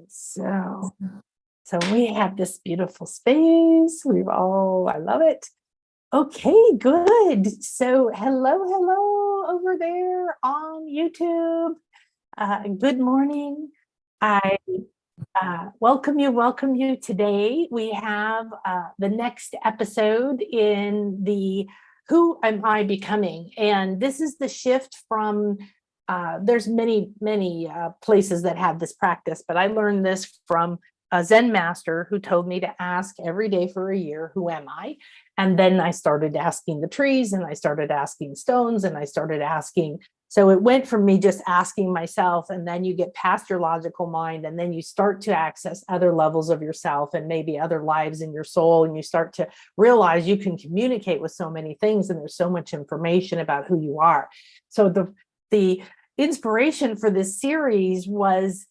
So we have this beautiful space. I love it. Okay, good. So hello over there on YouTube. Good morning. I welcome you. Today we have the next episode in the Who Am I Becoming? And this is the shift from, there's many places that have this practice, but I learned this from a Zen master who told me to ask every day for a year, who am I? And then I started asking the trees, and I started asking stones, and I started asking. So it went from me just asking myself, and then you get past your logical mind, and then you start to access other levels of yourself and maybe other lives in your soul. And you start to realize you can communicate with so many things, and there's so much information about who you are. So the inspiration for this series was,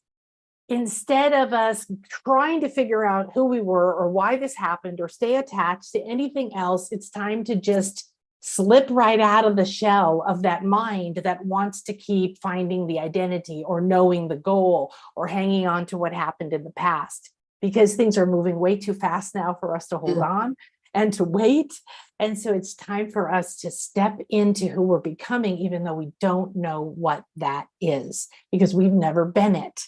instead of us trying to figure out who we were or why this happened or stay attached to anything else, it's time to just slip right out of the shell of that mind that wants to keep finding the identity or knowing the goal or hanging on to what happened in the past, because things are moving way too fast now for us to hold on and to wait. And so it's time for us to step into who we're becoming, even though we don't know what that is, because we've never been it.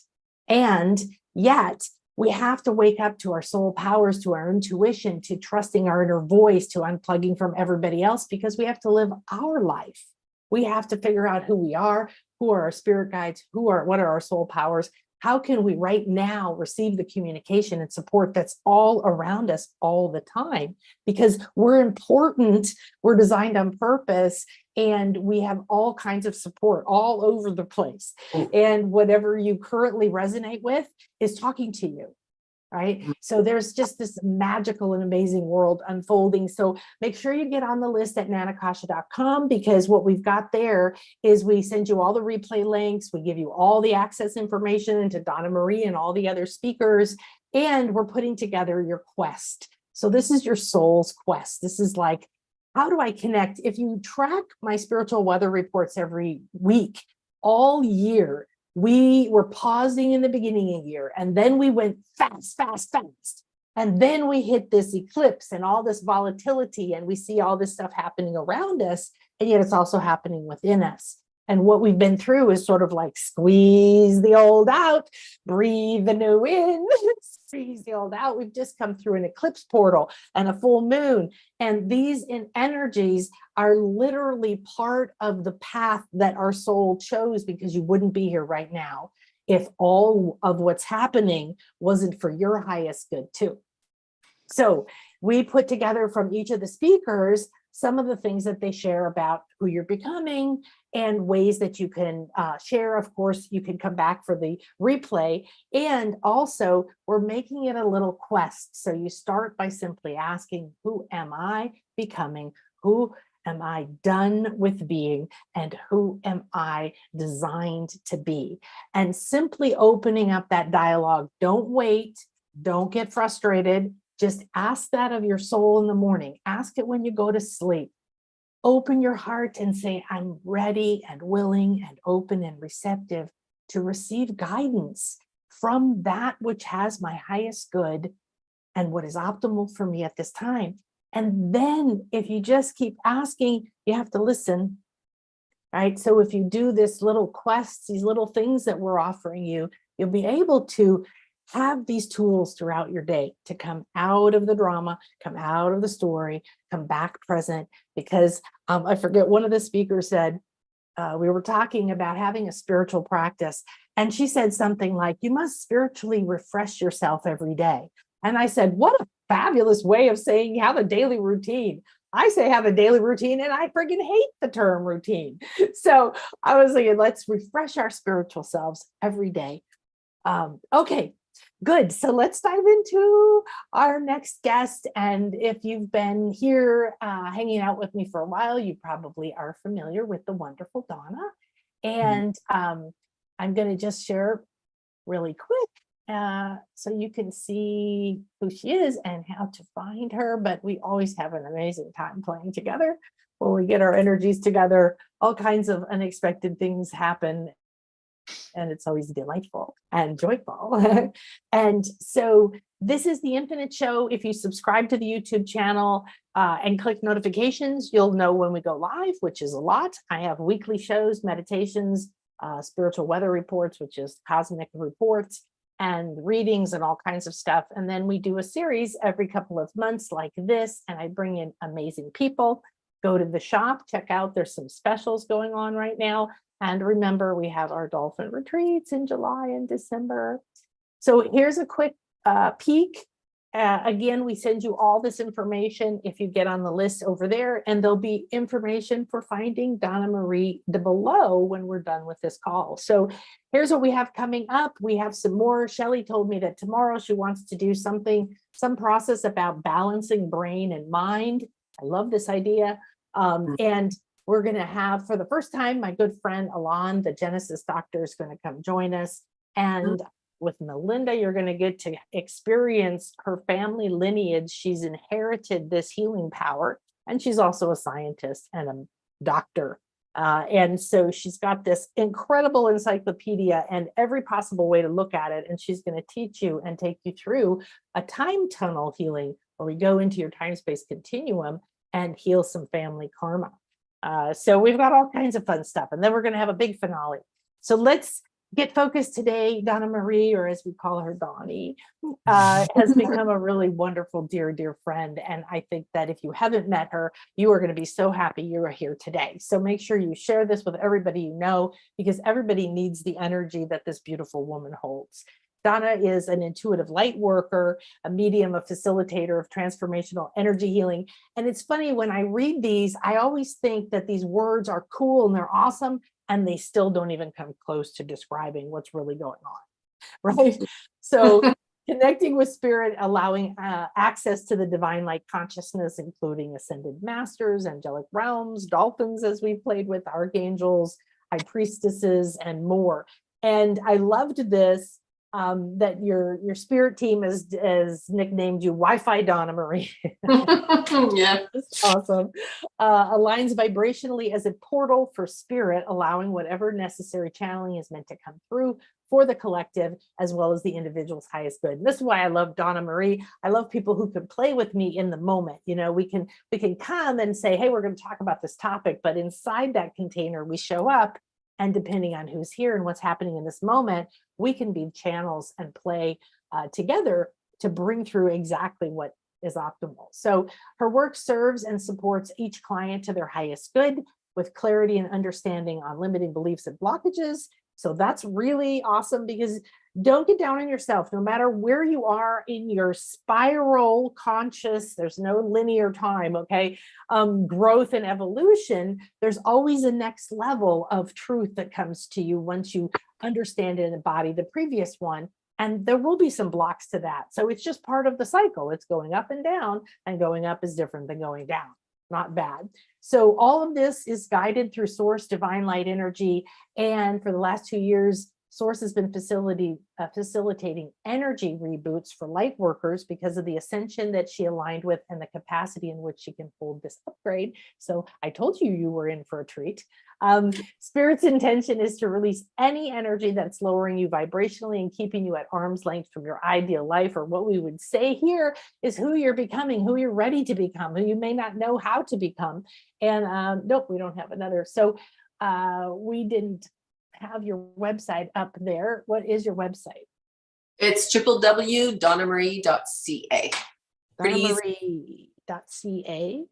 And yet we have to wake up to our soul powers, to our intuition, to trusting our inner voice, to unplugging from everybody else, because we have to live our life. We have to figure out who we are, who are our spirit guides, what are our soul powers. How can we right now receive the communication and support that's all around us all the time? Because we're important, we're designed on purpose, and we have all kinds of support all over the place. And whatever you currently resonate with is talking to you, right? So there's just this magical and amazing world unfolding. So make sure you get on the list at nanakasha.com, because what we've got there is we send you all the replay links, we give you all the access information into Donna-Marie and all the other speakers, and we're putting together your quest. So this is your soul's quest. This is like, how do I connect? If you track my spiritual weather reports every week, all year, we were pausing in the beginning of the year, and then we went fast. And then we hit this eclipse and all this volatility, and we see all this stuff happening around us, and yet it's also happening within us. And what we've been through is sort of like squeeze the old out, breathe the new in, squeeze the old out. We've just come through an eclipse portal and a full moon. And these energies are literally part of the path that our soul chose, because you wouldn't be here right now if all of what's happening wasn't for your highest good too. So we put together from each of the speakers some of the things that they share about who you're becoming and ways that you can share. Of course, you can come back for the replay. And also, we're making it a little quest. So you start by simply asking, who am I becoming? Who am I done with being? And who am I designed to be? And simply opening up that dialogue. Don't wait. Don't get frustrated. Just ask that of your soul in the morning. Ask it when you go to sleep. Open your heart and say, I'm ready and willing and open and receptive to receive guidance from that which has my highest good and what is optimal for me at this time. And then if you just keep asking, you have to listen, right? So if you do this little quests, these little things that we're offering you, you'll be able to have these tools throughout your day to come out of the drama, come out of the story, come back present. Because I forget, one of the speakers said, we were talking about having a spiritual practice, and she said something like, you must spiritually refresh yourself every day. And I said, what a fabulous way of saying have a daily routine. I say have a daily routine, and I friggin' hate the term routine. So I was thinking, let's refresh our spiritual selves every day. Okay. Good. So let's dive into our next guest. And if you've been here hanging out with me for a while, you probably are familiar with the wonderful Donna. And I'm going to just share really quick so you can see who she is and how to find her. But we always have an amazing time playing together. When we get our energies together, all kinds of unexpected things happen. and it's always delightful and joyful. And so this is the Infinite Show. If you subscribe to the YouTube channel and click notifications, you'll know when we go live, which is a lot. I have weekly shows, meditations, spiritual weather reports, which is cosmic reports, and readings and all kinds of stuff. And then we do a series every couple of months like this, and I bring in amazing people. Go to the shop, check out, there's some specials going on right now. And remember, we have our dolphin retreats in July and December. So here's a quick peek. Again, we send you all this information if you get on the list over there, and there'll be information for finding Donna-Marie below when we're done with this call. So here's what we have coming up. We have some more. Shelly told me that tomorrow she wants to do some process about balancing brain and mind. I love this idea. And we're going to have, for the first time, my good friend Alon, the Genesis doctor, is going to come join us. And with Melinda, you're going to get to experience her family lineage. She's inherited this healing power, and she's also a scientist and a doctor. And so she's got this incredible encyclopedia and every possible way to look at it. And she's going to teach you and take you through a time tunnel healing, where we go into your time-space continuum and heal some family karma. So we've got all kinds of fun stuff. And then we're going to have a big finale. So let's get focused today. Donna-Marie, or as we call her, Donnie, has become a really wonderful, dear, dear friend. And I think that if you haven't met her, you are going to be so happy you are here today. So make sure you share this with everybody you know, because everybody needs the energy that this beautiful woman holds. Donna is an intuitive light worker, a medium, a facilitator of transformational energy healing. And it's funny, when I read these, I always think that these words are cool and they're awesome, and they still don't even come close to describing what's really going on, right? So connecting with spirit, allowing access to the divine light consciousness, including ascended masters, angelic realms, dolphins, as we played with, archangels, high priestesses, and more. And I loved this, that your spirit team has nicknamed you Wi-Fi Donna-Marie. Yeah. That's awesome. Aligns vibrationally as a portal for spirit, allowing whatever necessary channeling is meant to come through for the collective, as well as the individual's highest good. And this is why I love Donna-Marie. I love people who can play with me in the moment. You know, we can come and say, hey, we're going to talk about this topic, but inside that container, we show up. And depending on who's here and what's happening in this moment, we can be channels and play together to bring through exactly what is optimal. So her work serves and supports each client to their highest good, with clarity and understanding on limiting beliefs and blockages. So that's really awesome, because don't get down on yourself. No matter where you are in your spiral conscious, there's no linear time, okay? Growth and evolution, there's always a next level of truth that comes to you once you understand and embody the previous one. And there will be some blocks to that. So it's just part of the cycle. It's going up and down, and going up is different than going down. Not bad. So all of this is guided through Source Divine Light Energy. And for the last 2 years, Source has been facilitating energy reboots for light workers because of the ascension that she aligned with and the capacity in which she can hold this upgrade. So I told you you were in for a treat. Spirit's intention is to release any energy that's lowering you vibrationally and keeping you at arm's length from your ideal life, or what we would say here is who you're becoming, who you're ready to become, who you may not know how to become. And nope, we don't have another. So we didn't have your website up there. What is your website? It's www.donnamarie.ca. Donnamarie.ca.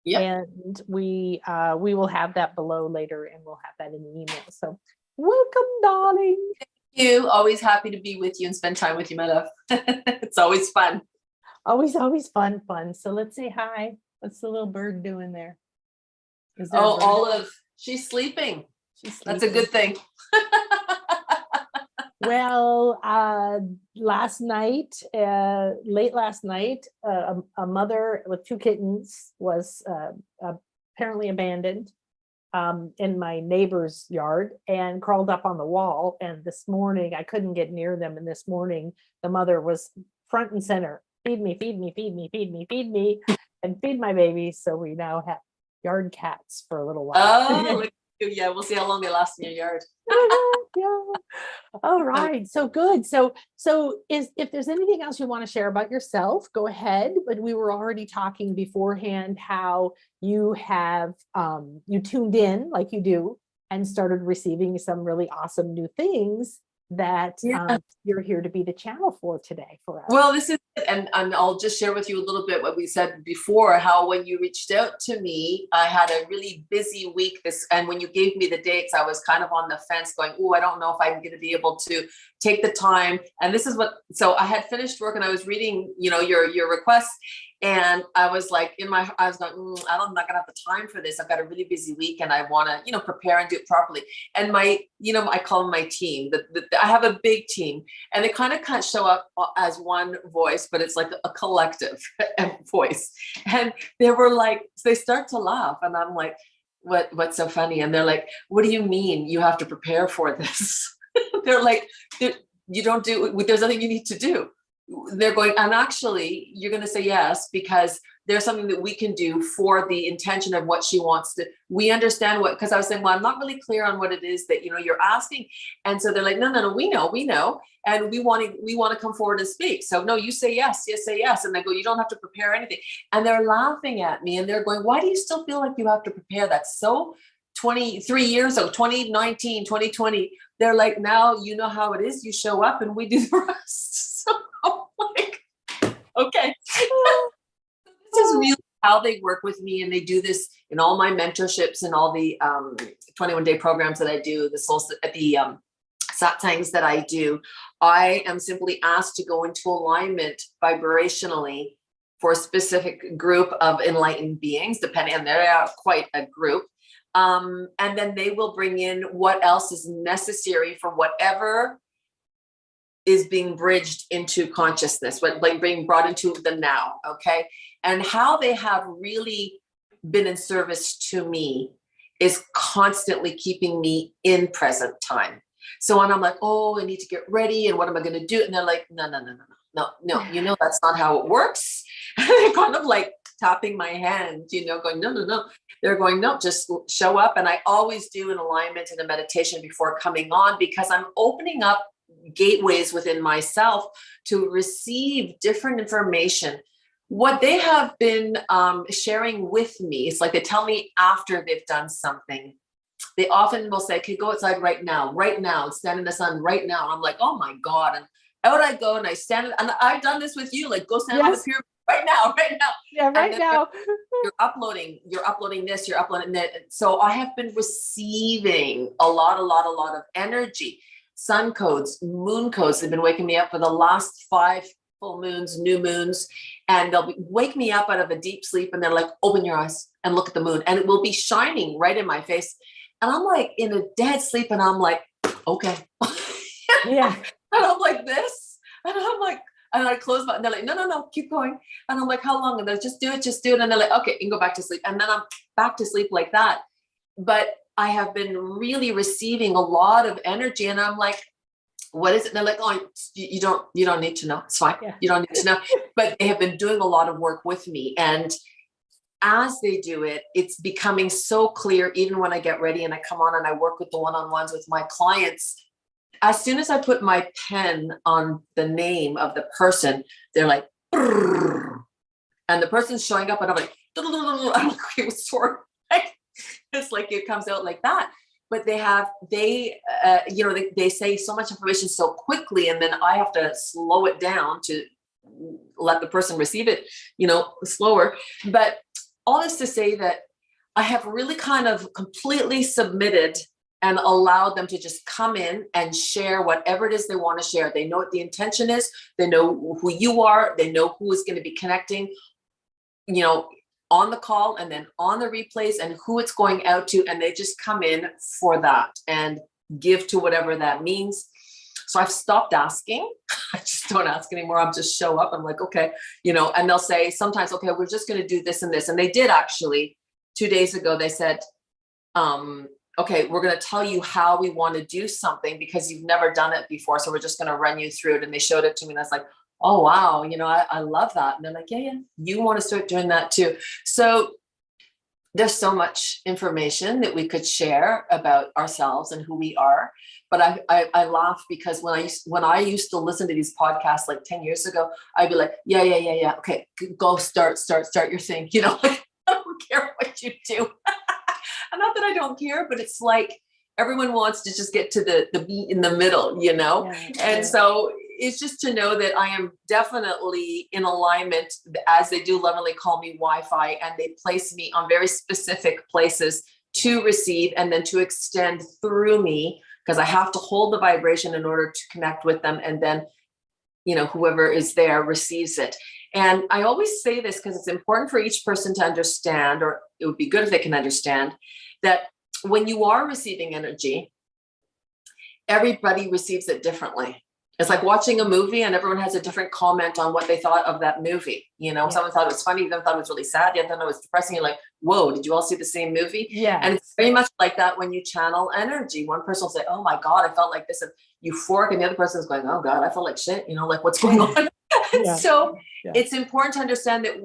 Yep. And we will have that below later, and we'll have that in the email. So welcome, darling. Thank you. Always happy to be with you and spend time with you, my love. It's always fun. Always fun. So let's say hi. What's the little bird doing there? Oh, Olive. She's sleeping. That's a good thing. Well, last night, late last night, a mother with 2 kittens was apparently abandoned in my neighbor's yard and crawled up on the wall. And this morning, I couldn't get near them. And this morning, the mother was front and center. Feed me, feed me, feed me, feed me, feed me, and feed my babies. So we now have yard cats for a little while. Oh, look. Yeah, we'll see how long they last in your yard. Yeah. All right. So good. So if there's anything else you want to share about yourself, go ahead. But we were already talking beforehand how you have you tuned in like you do and started receiving some really awesome new things that Yeah. you're here to be the channel for today for us. Well, this is it. And I'll just share with you a little bit what we said before, how when you reached out to me, I had a really busy week and when you gave me the dates, I was kind of on the fence going, oh, I don't know if I'm going to be able to take the time. And this is so I had finished work and I was reading, your requests. And I was like, I was going, I'm not gonna have the time for this. I've got a really busy week and I want to, prepare and do it properly. And I call them my team. I have a big team and they kind of show up as one voice, but it's like a collective voice. And they were like, so they start to laugh and I'm like, what's so funny? And they're like, what do you mean you have to prepare for this? They're like, you don't there's nothing you need to do. They're going, and actually you're going to say yes, because there's something that we can do for the intention of what she wants to, we understand because I was saying, well, I'm not really clear on what it is that, you're asking. And so they're like, no, we know. And we want to come forward and speak. So no, you say yes. And they go, you don't have to prepare anything. And they're laughing at me and they're going, why do you still feel like you have to prepare? That's so 23 years ago, 2019, 2020. They're like, now you know how it is. You show up and we do the rest. So I'm like, okay. This is really how they work with me. And they do this in all my mentorships and all the 21-day programs that I do, the satsangs that I do. I am simply asked to go into alignment vibrationally for a specific group of enlightened beings, depending, and they are quite a group. And then they will bring in what else is necessary for whatever is being bridged into consciousness, like being brought into the now, okay? And how they have really been in service to me is constantly keeping me in present time. So when I'm like, oh, I need to get ready, and what am I going to do? And they're like, no, that's not how it works. They're kind of like tapping my hand, going, no. They're going, no, just show up. And I always do an alignment and a meditation before coming on, because I'm opening up gateways within myself to receive different information. What they have been sharing with me, it's like they tell me after they've done something. They often will say, okay, go outside right now, stand in the sun right now. And I'm like, oh my God. And out I go and I stand, and I've done this with you, like go stand on the pier right now. Yeah, right now. You're uploading this, you're uploading that. So I have been receiving a lot of energy. Sun codes, moon codes have been waking me up for the last 5 full moons, new moons, and they'll wake me up out of a deep sleep and they're like, open your eyes and look at the moon, and it will be shining right in my face. And I'm like in a dead sleep and I'm like, okay. Yeah. And I'm like this, and I'm like, and I close my, and they're like, no, keep going. And I'm like, how long? And they're just do it. And they're like, okay, you can go back to sleep. And then I'm back to sleep like that. But I have been really receiving a lot of energy, and I'm like, what is it? And they're like, oh, you don't need to know. It's fine. Yeah. You don't need to know. But they have been doing a lot of work with me. And as they do it, it's becoming so clear, even when I get ready and I come on and I work with the one-on-ones with my clients. As soon as I put my pen on the name of the person, they're like, brrr, and the person's showing up and I'm like, I'm like, okay, sorry. It's like it comes out like that. But they say so much information so quickly, and then I have to slow it down to let the person receive it, slower. But all this to say that I have really kind of completely submitted and allowed them to just come in and share whatever it is they want to share. They know what the intention is. They know who you are. They know who is going to be connecting, on the call and then on the replays, and who it's going out to. And they just come in for that and give to whatever that means. So I've stopped asking. I just don't ask anymore. I'm just show up. I'm like, okay, and they'll say sometimes, okay, we're just going to do this and this. And they did actually 2 days ago, they said, okay, we're going to tell you how we want to do something because you've never done it before. So we're just going to run you through it. And they showed it to me and I was like, oh, wow. I love that. And they're like, yeah, you want to start doing that too. So there's so much information that we could share about ourselves and who we are. But I laugh because when I used to listen to these podcasts like 10 years ago, I'd be like, yeah. Okay, go start your thing. Like, I don't care what you do. And not that I don't care, but it's like everyone wants to just get to the beat in the middle, And so it's just to know that I am definitely in alignment, as they do lovingly call me Wi-Fi, and they place me on very specific places to receive and then to extend through me, because I have to hold the vibration in order to connect with them. And then, whoever is there receives it. And I always say this because it's important for each person to understand, or it would be good if they can understand, that when you are receiving energy, everybody receives it differently. It's like watching a movie and everyone has a different comment on what they thought of that movie. Someone thought it was funny, then thought it was really sad, then thought it was depressing. You're like, whoa, did you all see the same movie? Yeah. And it's very much like that when you channel energy. One person will say, oh my God, I felt like this, and euphoric. And the other person is going, oh God, I felt like shit, like what's going on? So it's important to understand that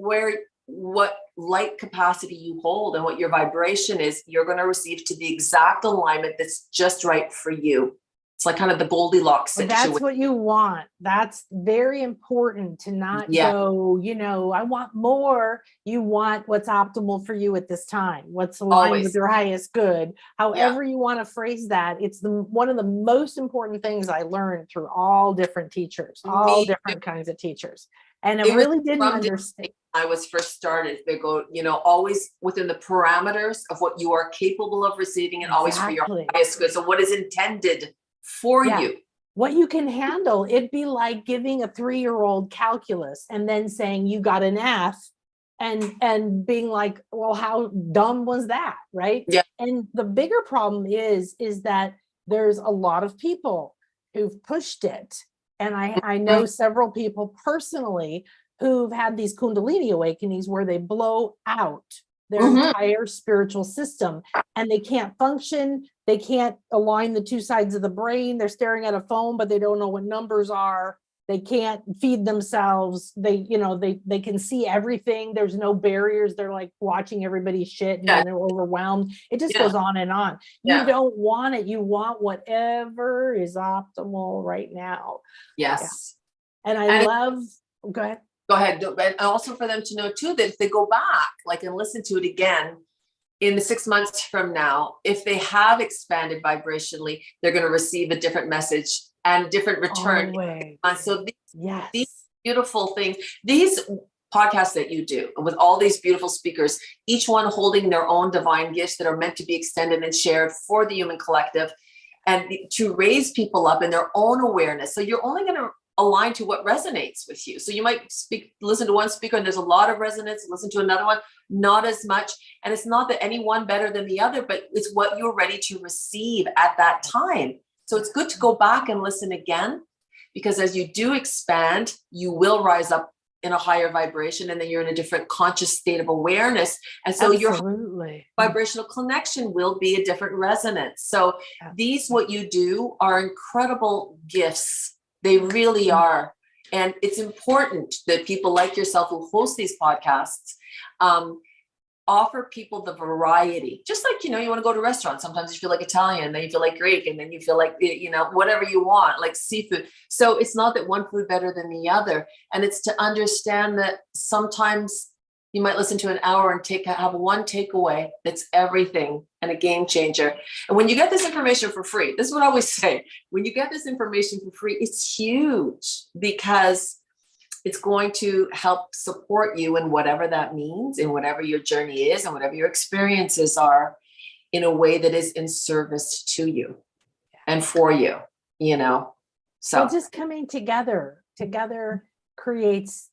what light capacity you hold and what your vibration is, you're going to receive to the exact alignment that's just right for you. It's like kind of the Goldilocks situation. That's what you want. That's very important to not go, I want more. You want what's optimal for you at this time, what's aligned with your highest good. However you want to phrase that, it's one of the most important things I learned through all different teachers, all different kinds of teachers. And I really didn't understand. I was first started, they go, always within the parameters of what you are capable of receiving, and always for your highest good. So what is intended for you, what you can handle. It'd be like giving a 3-year-old calculus and then saying you got an F, and being like, well, how dumb was that, right? And the bigger problem is that there's a lot of people who've pushed it, and I know several people personally who've had these Kundalini awakenings where they blow out their entire spiritual system, and they can't function. They can't align the two sides of the brain. They're staring at a phone, but they don't know what numbers are. They can't feed themselves. They can see everything. There's no barriers. They're like watching everybody's shit, and then they're overwhelmed. It just goes on and on. You don't want it. You want whatever is optimal right now. Yes. And I love, go ahead. Go ahead. And also for them to know too, that if they go back, and listen to it again in the 6 months from now, if they have expanded vibrationally, they're going to receive a different message and different return. So these beautiful things, these podcasts that you do with all these beautiful speakers, each one holding their own divine gifts that are meant to be extended and shared for the human collective, and to raise people up in their own awareness. So you're only going to align to what resonates with you. So you might listen to one speaker and there's a lot of resonance, listen to another one, not as much. And it's not that any one better than the other, but it's what you're ready to receive at that time. So it's good to go back and listen again, because as you do expand, you will rise up in a higher vibration, and then you're in a different conscious state of awareness. And so your vibrational connection will be a different resonance. So these, what you do, are incredible gifts. They really are. And it's important that people like yourself who host these podcasts offer people the variety. Just like, you want to go to restaurants. Sometimes you feel like Italian, then you feel like Greek, and then you feel like, whatever you want, like seafood. So it's not that one food better than the other. And it's to understand that sometimes you might listen to an hour and have one takeaway that's everything and a game changer. And when you get this information for free, this is what I always say, when you get this information for free, it's huge, because it's going to help support you in whatever that means, in whatever your journey is, and whatever your experiences are, in a way that is in service to you and for you, So just coming together creates,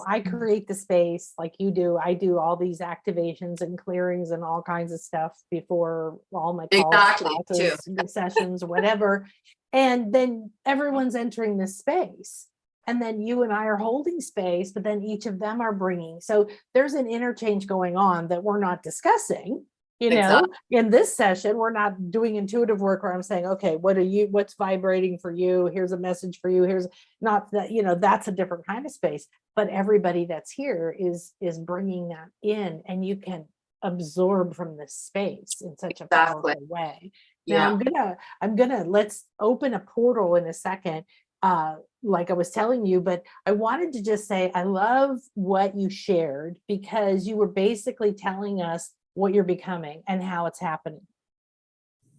I create the space like you do. I do all these activations and clearings and all kinds of stuff before all my classes, sessions, whatever. And then everyone's entering this space. And then you and I are holding space, but then each of them are bringing. So there's an interchange going on that we're not discussing. In this session, we're not doing intuitive work where I'm saying, okay, what's vibrating for you? Here's a message for you. Here's not that, that's a different kind of space, but everybody that's here is bringing that in, and you can absorb from this space in such a Exactly. powerful way. Now Yeah. I'm gonna let's open a portal in a second, like I was telling you, but I wanted to just say I love what you shared, because you were basically telling us what you're becoming and how it's happening.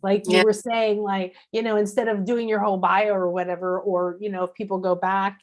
Like you Yeah. were saying, like, instead of doing your whole bio or whatever, or, if people go back,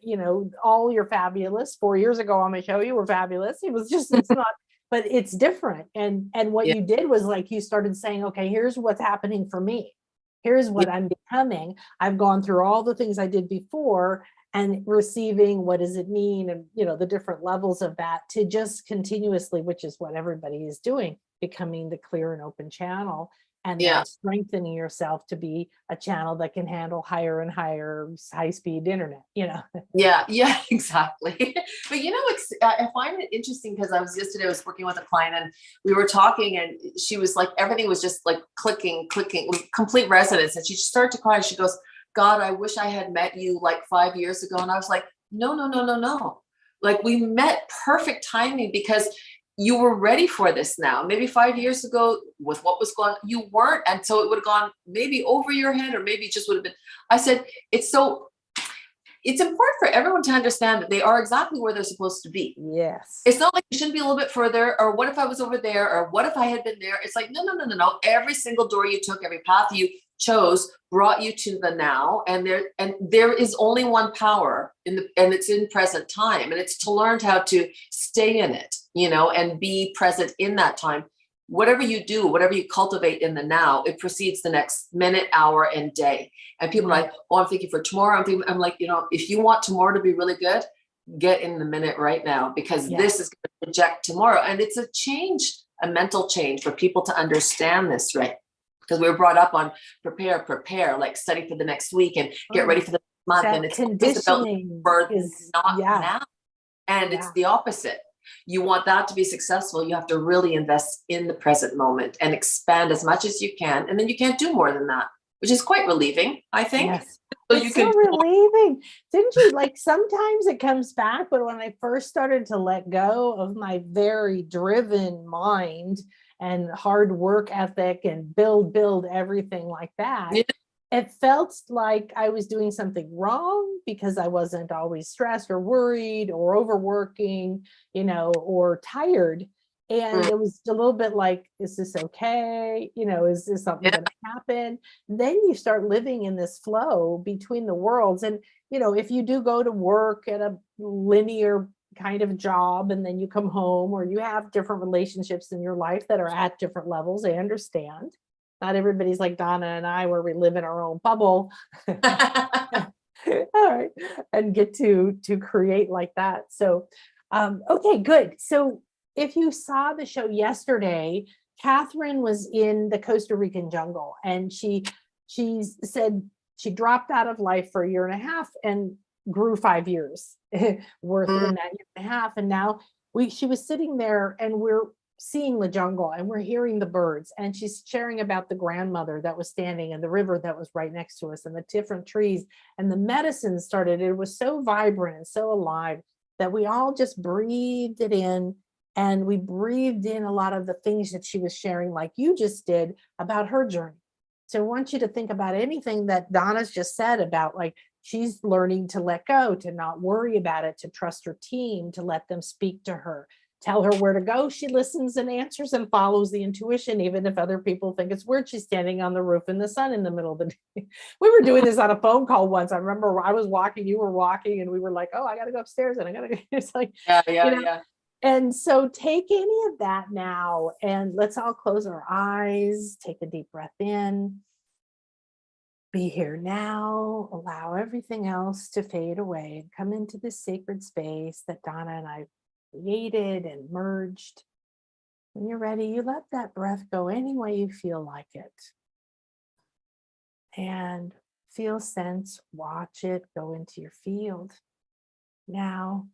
all you're fabulous 4 years ago on my show, you were fabulous. It was just, it's not, but it's different. And what Yeah. you did was like, you started saying, okay, here's what's happening for me. Here's Yeah. what I'm becoming. I've gone through all the things I did before, and receiving what does it mean, and the different levels of that, to just continuously, which is what everybody is doing, becoming the clear and open channel, and Yeah. then strengthening yourself to be a channel that can handle higher and higher high-speed internet. Yeah, yeah, exactly. But I find it interesting because I was working with a client and we were talking and she was like, everything was just like clicking, complete resonance. And she just started to cry. She goes, God, I wish I had met you like 5 years ago. And I was like, no, no, no, no, no. Like we met perfect timing because you were ready for this now. Maybe 5 years ago with what was going on, you weren't. And so it would have gone maybe over your head, or maybe it just would have been, I said, it's important for everyone to understand that they are exactly where they're supposed to be. Yes. It's not like you shouldn't be a little bit further, or what if I was over there, or what if I had been there? It's like, no, no, no, no, no. Every single door you took, every path you chose brought you to the now. And there is only one power and it's in present time. And it's to learn how to stay in it, and be present in that time. Whatever you do, whatever you cultivate in the now, it precedes the next minute, hour, and day. And people are like, oh, I'm thinking for tomorrow. I'm like, if you want tomorrow to be really good, get in the minute right now, because this is going to project tomorrow. And it's a change, a mental change for people to understand this, right? Because we were brought up on prepare, like study for the next week and get ready for the month. And it's conditioning for is not now. And it's the opposite. You want that to be successful, you have to really invest in the present moment and expand as much as you can. And then you can't do more than that, which is quite relieving, I think. Yes. So it's so relieving. Didn't you, like, sometimes it comes back, but when I first started to let go of my very driven mind and hard work ethic and build everything like that, it felt like I was doing something wrong because I wasn't always stressed or worried or overworking, or tired. And it was a little bit like, is this okay? Is this something going to happen? Then you start living in this flow between the worlds. And, if you do go to work at a linear kind of job, and then you come home, or you have different relationships in your life that are at different levels, I understand. Not everybody's like Donna and I, where we live in our own bubble. All right. And get to create like that. So, okay, good. So if you saw the show yesterday, Catherine was in the Costa Rican jungle, and she said she dropped out of life for a year and a half and grew 5 years worth in that year and a half. And now she was sitting there, and we're seeing the jungle, and we're hearing the birds, and she's sharing about the grandmother that was standing, and the river that was right next to us, and the different trees, and the medicine started. It was so vibrant and so alive that we all just breathed it in, and we breathed in a lot of the things that she was sharing, like you just did, about her journey. So I want you to think about anything that Donna's just said about, like, she's learning to let go, to not worry about it, to trust her team, to let them speak to her, tell her where to go. She listens and answers and follows the intuition, even if other people think it's weird. She's standing on the roof in the sun in the middle of the day. We were doing this on a phone call once. I remember I was walking, you were walking, and we were like, oh, I got to go upstairs, and I got to, it's like, yeah. And so take any of that now, and let's all close our eyes, take a deep breath in. Be here now, allow everything else to fade away, and come into this sacred space that Donna and I created and merged. When you're ready, you let that breath go any way you feel like it. And feel, sense, watch it go into your field. Now,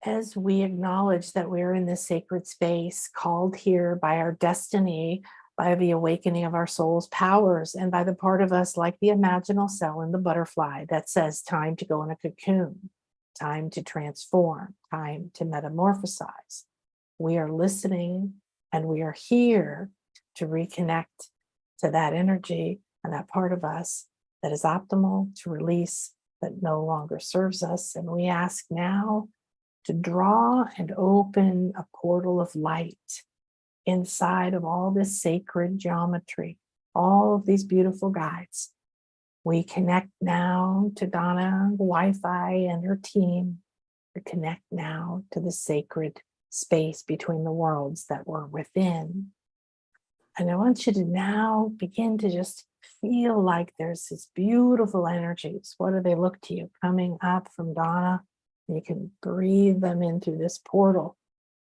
as we acknowledge that we're in this sacred space, called here by our destiny, by the awakening of our soul's powers, and by the part of us like the imaginal cell in the butterfly that says time to go in a cocoon, time to transform, time to metamorphosize. we are listening and we are here to reconnect to that energy and that part of us that is optimal to release, that no longer serves us. And we ask now to draw and open a portal of light inside of all this sacred geometry, all of these beautiful guides. We connect now to Donna, the Wi-Fi, and her team. We connect now to the sacred space between the worlds that we're within. And I want you to now begin to just feel like there's these beautiful energies. What do they look to you? Coming up from Donna. You can breathe them in through this portal.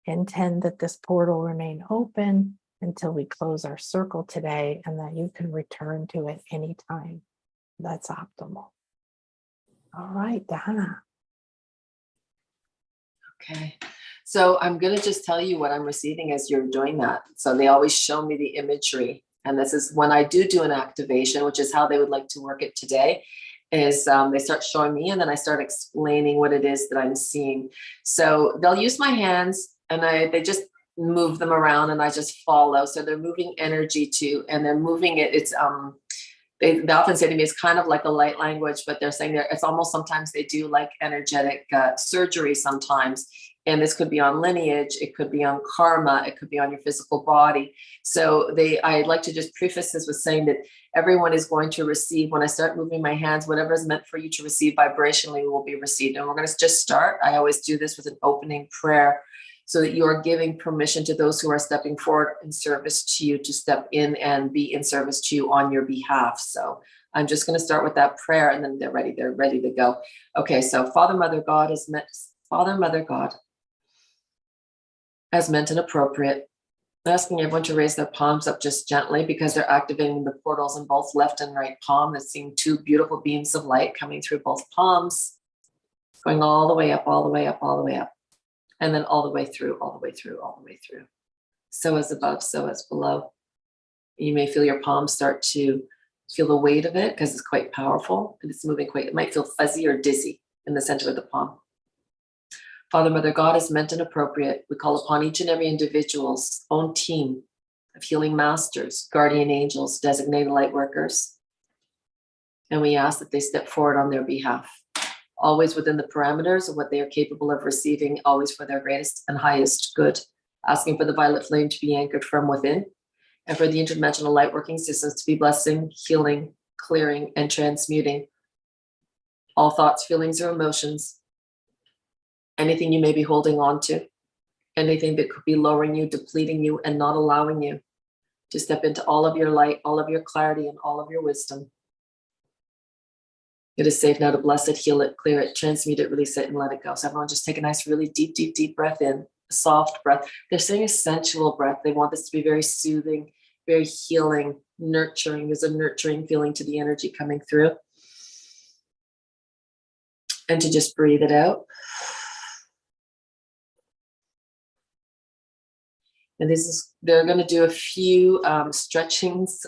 Intend that this portal remain open until we close our circle today, and that you can return to it anytime. That's optimal. All right, Donna. Okay. So I'm going to just tell you what I'm receiving as you're doing that. So they always show me the imagery. And this is when I do an activation, which is how they would like to work it today, is they start showing me and then I start explaining what it is that I'm seeing. So they'll use my hands and they just move them around and I just follow. So they're moving energy too, and they're moving it. It's they often say to me, it's kind of like a light language, but they're saying it's almost sometimes they do like energetic surgery sometimes. And this could be on lineage, it could be on karma, it could be on your physical body. So I'd like to just preface this with saying that everyone is going to receive, when I start moving my hands, whatever is meant for you to receive vibrationally will be received. And we're going to just start. I always do this with an opening prayer, so that you are giving permission to those who are stepping forward in service to you to step in and be in service to you on your behalf. So I'm just going to start with that prayer and then they're ready to go. Okay, so Father, Mother, God is meant, Father, Mother, God, as meant and appropriate. I'm asking everyone to raise their palms up just gently because they're activating the portals in both left and right palm. That's seeing two beautiful beams of light coming through both palms, going all the way up, all the way up, all the way up. And then all the way through, all the way through, all the way through. So as above, so as below. You may feel your palms start to feel the weight of it because it's quite powerful and it's moving quite, it might feel fuzzy or dizzy in the center of the palm. Father, Mother, God is meant and appropriate. We call upon each and every individual's own team of healing masters, guardian angels, designated light workers. And we ask that they step forward on their behalf, always within the parameters of what they are capable of receiving, always for their greatest and highest good, asking for the violet flame to be anchored from within, and for the interdimensional light working systems to be blessing, healing, clearing, and transmuting all thoughts, feelings, or emotions, anything you may be holding on to, anything that could be lowering you, depleting you, and not allowing you to step into all of your light, all of your clarity, and all of your wisdom. It is safe now to bless it, heal it, clear it, transmute it, release it, and let it go. So everyone just take a nice, really deep, deep, deep breath in, a soft breath. They're saying a sensual breath. They want this to be very soothing, very healing, nurturing. There's a nurturing feeling to the energy coming through. And to just breathe it out. And they're going to do a few stretchings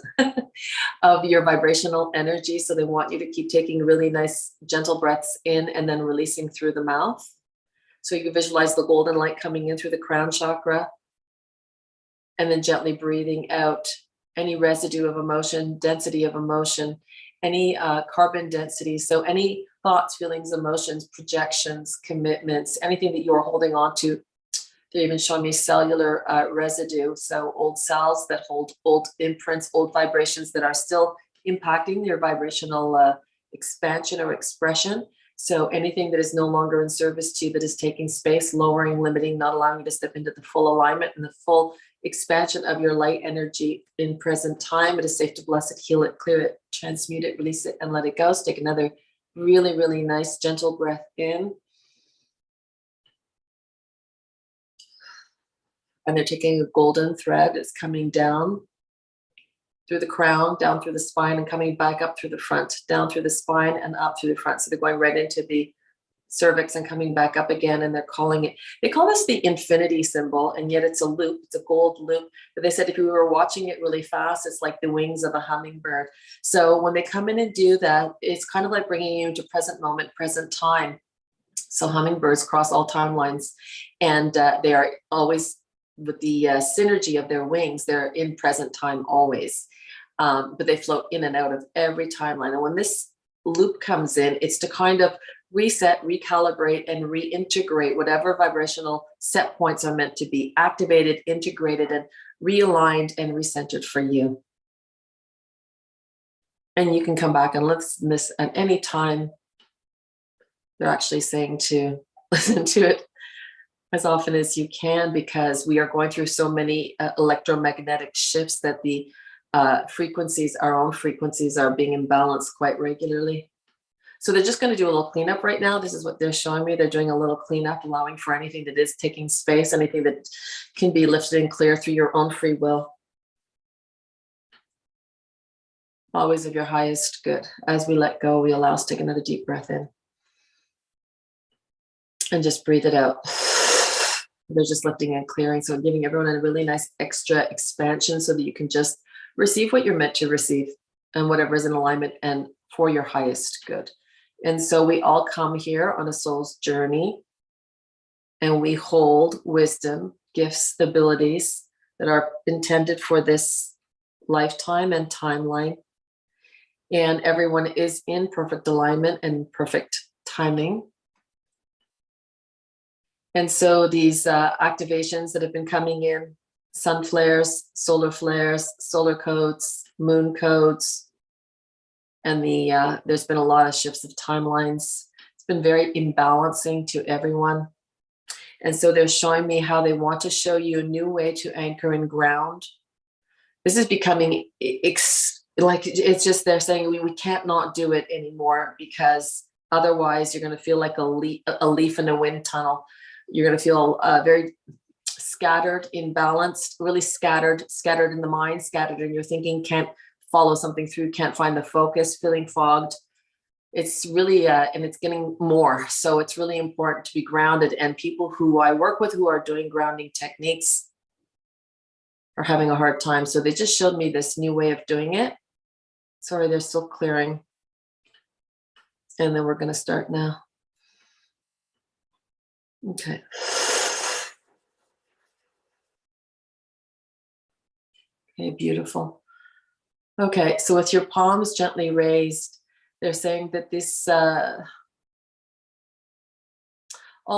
of your vibrational energy. So they want you to keep taking really nice, gentle breaths in and then releasing through the mouth. So you can visualize the golden light coming in through the crown chakra and then gently breathing out any residue of emotion, density of emotion, any carbon density. So any thoughts, feelings, emotions, projections, commitments, anything that you're holding on to. They're even showing me cellular residue. So old cells that hold old imprints, old vibrations that are still impacting your vibrational expansion or expression. So anything that is no longer in service to you, that is taking space, lowering, limiting, not allowing you to step into the full alignment and the full expansion of your light energy in present time. It is safe to bless it, heal it, clear it, transmute it, release it, and let it go. So take another really, really nice, gentle breath in. And they're taking a golden thread that's coming down through the crown, down through the spine, and coming back up through the front, down through the spine and up through the front. So they're going right into the cervix and coming back up again. And they're calling it, they call this the infinity symbol, and yet it's a loop. It's a gold loop. But they said if you were watching it really fast, it's like the wings of a hummingbird. So when they come in and do that, it's kind of like bringing you into present moment, present time. So hummingbirds cross all timelines, and they are always synergy of their wings, they're in present time always. But they float in and out of every timeline. And when this loop comes in, it's to kind of reset, recalibrate, and reintegrate whatever vibrational set points are meant to be activated, integrated, and realigned and recentered for you. And you can come back and listen to this at any time. They're actually saying to listen to it as often as you can, because we are going through so many electromagnetic shifts that the frequencies, our own frequencies, are being imbalanced quite regularly. So they're just going to do a little cleanup right now. This is what they're showing me. They're doing a little cleanup, allowing for anything that is taking space, anything that can be lifted and clear through your own free will. Always of your highest good. As we let go, we allow us to take another deep breath in. And just breathe it out. They're just lifting and clearing. So giving everyone a really nice extra expansion so that you can just receive what you're meant to receive and whatever is in alignment and for your highest good. And so we all come here on a soul's journey, and we hold wisdom, gifts, abilities that are intended for this lifetime and timeline. And everyone is in perfect alignment and perfect timing. And so these activations that have been coming in, sun flares, solar codes, moon codes, and there's been a lot of shifts of timelines. It's been very imbalancing to everyone. And so they're showing me how they want to show you a new way to anchor and ground. This is becoming it's just they're saying we can't not do it anymore, because otherwise you're going to feel like a leaf in a wind tunnel. You're going to feel very scattered, imbalanced, really scattered in the mind, scattered in your thinking, can't follow something through, can't find the focus, feeling fogged. It's really, and it's getting more. So it's really important to be grounded. And people who I work with who are doing grounding techniques are having a hard time. So they just showed me this new way of doing it. Sorry, they're still clearing. And then we're going to start now. Okay. Okay, beautiful. Okay, so with your palms gently raised, they're saying that this, all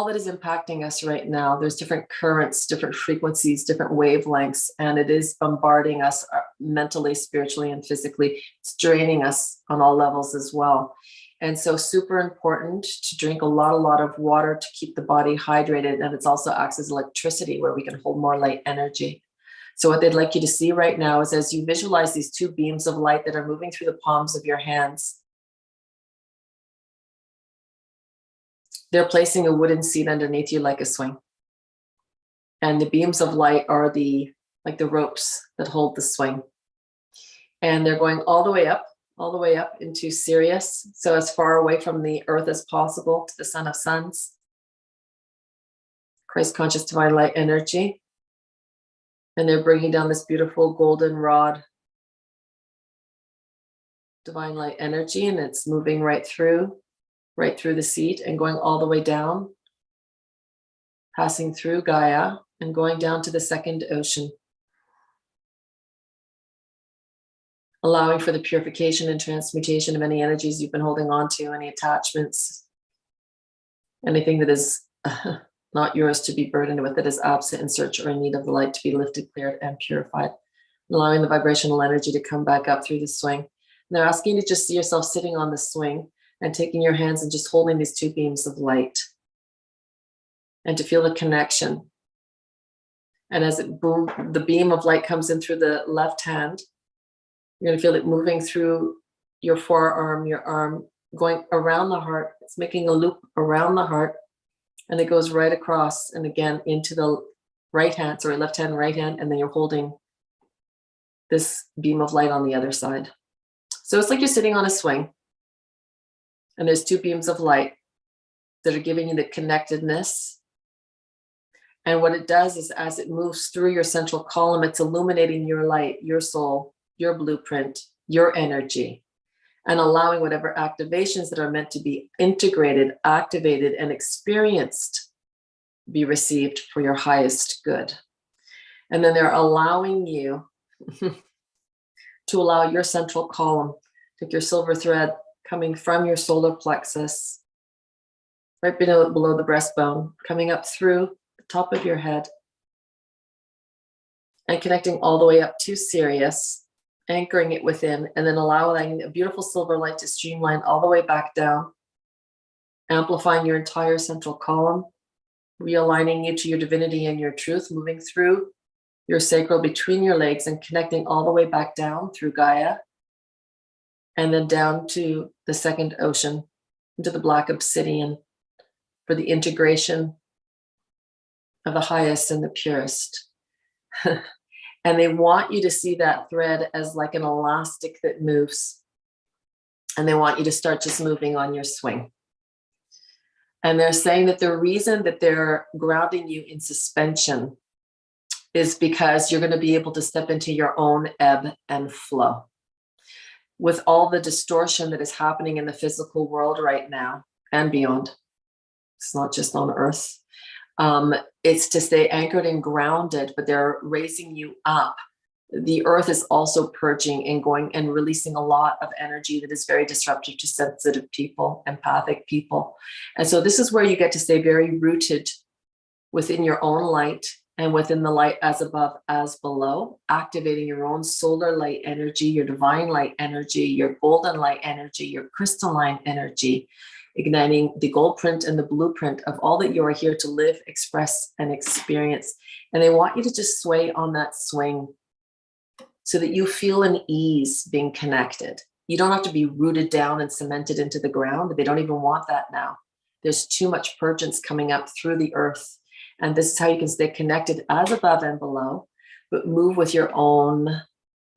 that is impacting us right now, there's different currents, different frequencies, different wavelengths, and it is bombarding us mentally, spiritually, and physically. It's draining us on all levels as well. And so super important to drink a lot of water to keep the body hydrated. And it also acts as electricity where we can hold more light energy. So what they'd like you to see right now is as you visualize these two beams of light that are moving through the palms of your hands, they're placing a wooden seat underneath you like a swing. And the beams of light are like the ropes that hold the swing. And they're going all the way up into Sirius. So as far away from the earth as possible to the sun of suns. Christ conscious divine light energy. And they're bringing down this beautiful golden rod divine light energy, and it's moving right through the seat and going all the way down, passing through Gaia and going down to the second ocean, allowing for the purification and transmutation of any energies you've been holding on to, any attachments, anything that is not yours to be burdened with, that is absent, in search, or in need of the light to be lifted, cleared, and purified, allowing the vibrational energy to come back up through the swing. And they're asking you to just see yourself sitting on the swing and taking your hands and just holding these two beams of light and to feel the connection. And as the beam of light comes in through the left hand, you're going to feel it moving through your forearm, your arm, going around the heart. It's making a loop around the heart, and it goes right across and again into the left hand, right hand, and then you're holding this beam of light on the other side. So it's like you're sitting on a swing, and there's two beams of light that are giving you the connectedness. And what it does is as it moves through your central column, it's illuminating your light, your soul, your blueprint, your energy, and allowing whatever activations that are meant to be integrated, activated, and experienced be received for your highest good. And then they're allowing you to allow your central column, take your silver thread coming from your solar plexus, right below the breastbone, coming up through the top of your head and connecting all the way up to Sirius, anchoring it within, and then allowing a beautiful silver light to streamline all the way back down, amplifying your entire central column, realigning you to your divinity and your truth, moving through your sacral between your legs and connecting all the way back down through Gaia, and then down to the second ocean, into the black obsidian, for the integration of the highest and the purest. And they want you to see that thread as like an elastic that moves. And they want you to start just moving on your swing. And they're saying that the reason that they're grounding you in suspension is because you're going to be able to step into your own ebb and flow. With all the distortion that is happening in the physical world right now and beyond, it's not just on Earth. It's to stay anchored and grounded, but they're raising you up. The Earth is also purging and going and releasing a lot of energy that is very disruptive to sensitive people, empathic people. And so this is where you get to stay very rooted within your own light and within the light as above, as below, activating your own solar light energy, your divine light energy, your golden light energy, your crystalline energy, igniting the gold print and the blueprint of all that you are here to live, express, and experience. And they want you to just sway on that swing so that you feel an ease being connected. You don't have to be rooted down and cemented into the ground. They don't even want that now. There's too much purgence coming up through the earth. And this is how you can stay connected as above and below, but move with your own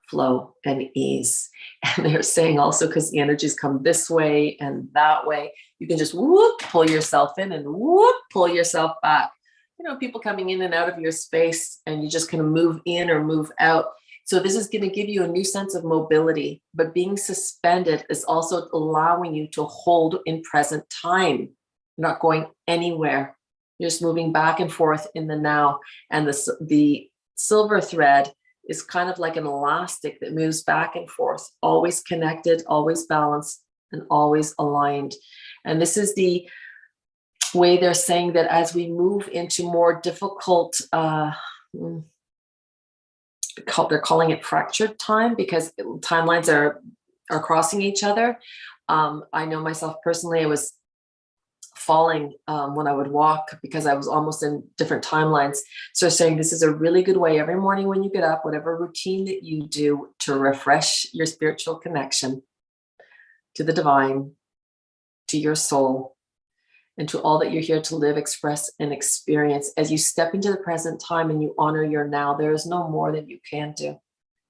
flow and ease. And they're saying also, because the energies come this way and that way, you can just whoop, pull yourself in and whoop, pull yourself back. You know, people coming in and out of your space and you just kind of move in or move out. So this is going to give you a new sense of mobility, but being suspended is also allowing you to hold in present time. You're not going anywhere. You're just moving back and forth in the now. And the silver thread is kind of like an elastic that moves back and forth, always connected, always balanced, and always aligned. And this is the way they're saying that as we move into more difficult, they're calling it fractured time because timelines are crossing each other. I know myself personally, I was falling when I would walk because I was almost in different timelines. So saying this is a really good way every morning when you get up, whatever routine that you do, to refresh your spiritual connection to the divine, to your soul, and to all that you're here to live, express, and experience. As you step into the present time and you honor your now, there is no more that you can do.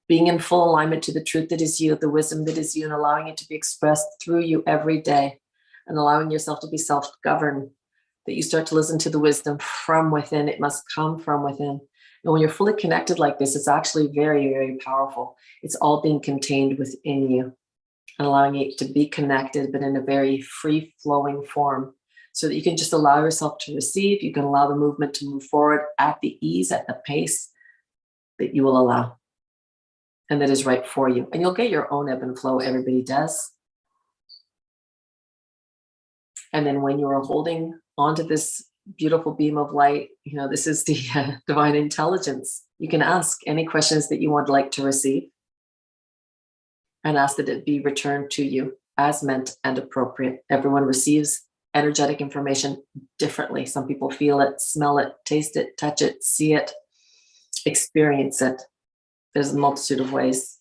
Being in full alignment to the truth that is you, the wisdom that is you, and allowing it to be expressed through you every day, and allowing yourself to be self-governed, that you start to listen to the wisdom from within. It must come from within. And when you're fully connected like this, it's actually very, very powerful. It's all being contained within you and allowing it to be connected, but in a very free-flowing form, so that you can just allow yourself to receive. You can allow the movement to move forward at the ease, at the pace that you will allow and that is right for you. And you'll get your own ebb and flow. Everybody does. And then when you are holding onto this beautiful beam of light, you know, this is the divine intelligence. You can ask any questions that you would like to receive and ask that it be returned to you as meant and appropriate. Everyone receives energetic information differently. Some people feel it, smell it, taste it, touch it, see it, experience it. There's a multitude of ways.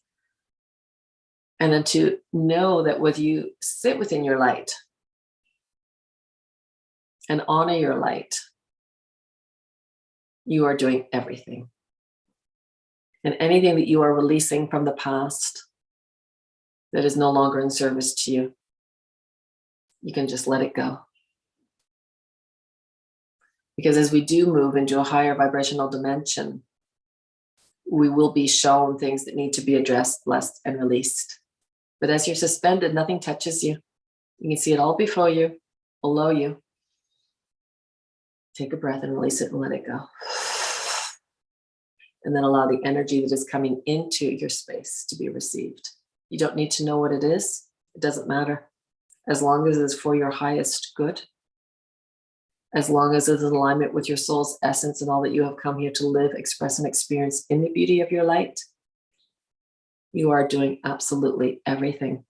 And then to know that when you sit within your light and honor your light, you are doing everything. And anything that you are releasing from the past that is no longer in service to you, you can just let it go. Because as we do move into a higher vibrational dimension, we will be shown things that need to be addressed, blessed, and released. But as you're suspended, nothing touches you. You can see it all before you, below you. Take a breath and release it and let it go. and then allow the energy that is coming into your space to be received. You don't need to know what it is. It doesn't matter. As long as it's for your highest good, as long as it's in alignment with your soul's essence and all that you have come here to live, express, and experience in the beauty of your light, you are doing absolutely everything.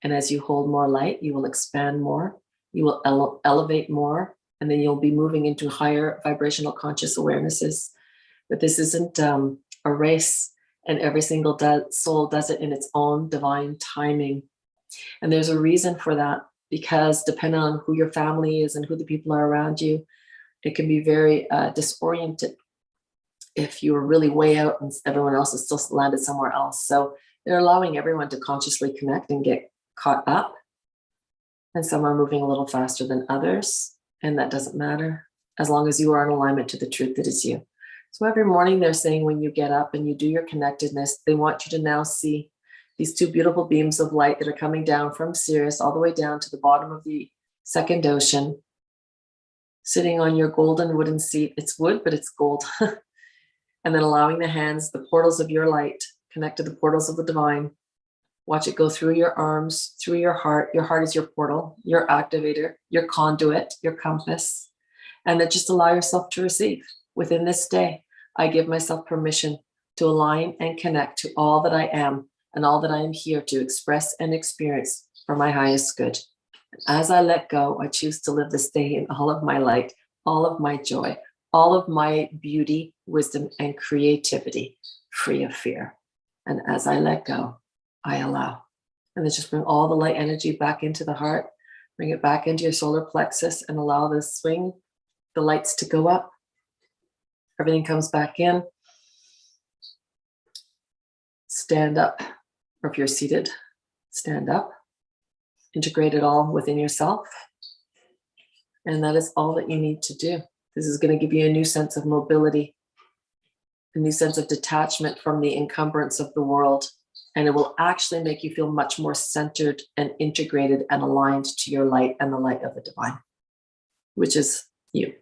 And as you hold more light, you will expand more, you will elevate more, and then you'll be moving into higher vibrational conscious awarenesses. But this isn't a race, and every single soul does it in its own divine timing. And there's a reason for that, because depending on who your family is and who the people are around you, it can be very disoriented if you're really way out and everyone else is still landed somewhere else. So they're allowing everyone to consciously connect and get caught up. And some are moving a little faster than others. And that doesn't matter as long as you are in alignment to the truth that is you. So every morning they're saying when you get up and you do your connectedness, they want you to now see these two beautiful beams of light that are coming down from Sirius all the way down to the bottom of the second ocean, sitting on your golden wooden seat. It's wood, but it's gold. And then allowing the hands, the portals of your light, connect to the portals of the divine. Watch it go through your arms, through your heart. Your heart is your portal, your activator, your conduit, your compass. And then just allow yourself to receive. Within this day, I give myself permission to align and connect to all that I am and all that I am here to express and experience for my highest good. As I let go, I choose to live this day in all of my light, all of my joy, all of my beauty, wisdom, and creativity, free of fear. And as I let go, I allow. And then just bring all the light energy back into the heart, bring it back into your solar plexus, and allow the swing, the lights to go up. Everything comes back in. Stand up, or if you're seated, stand up. Integrate it all within yourself. And that is all that you need to do. This is going to give you a new sense of mobility, a new sense of detachment from the encumbrance of the world. And it will actually make you feel much more centered and integrated and aligned to your light and the light of the divine, which is you.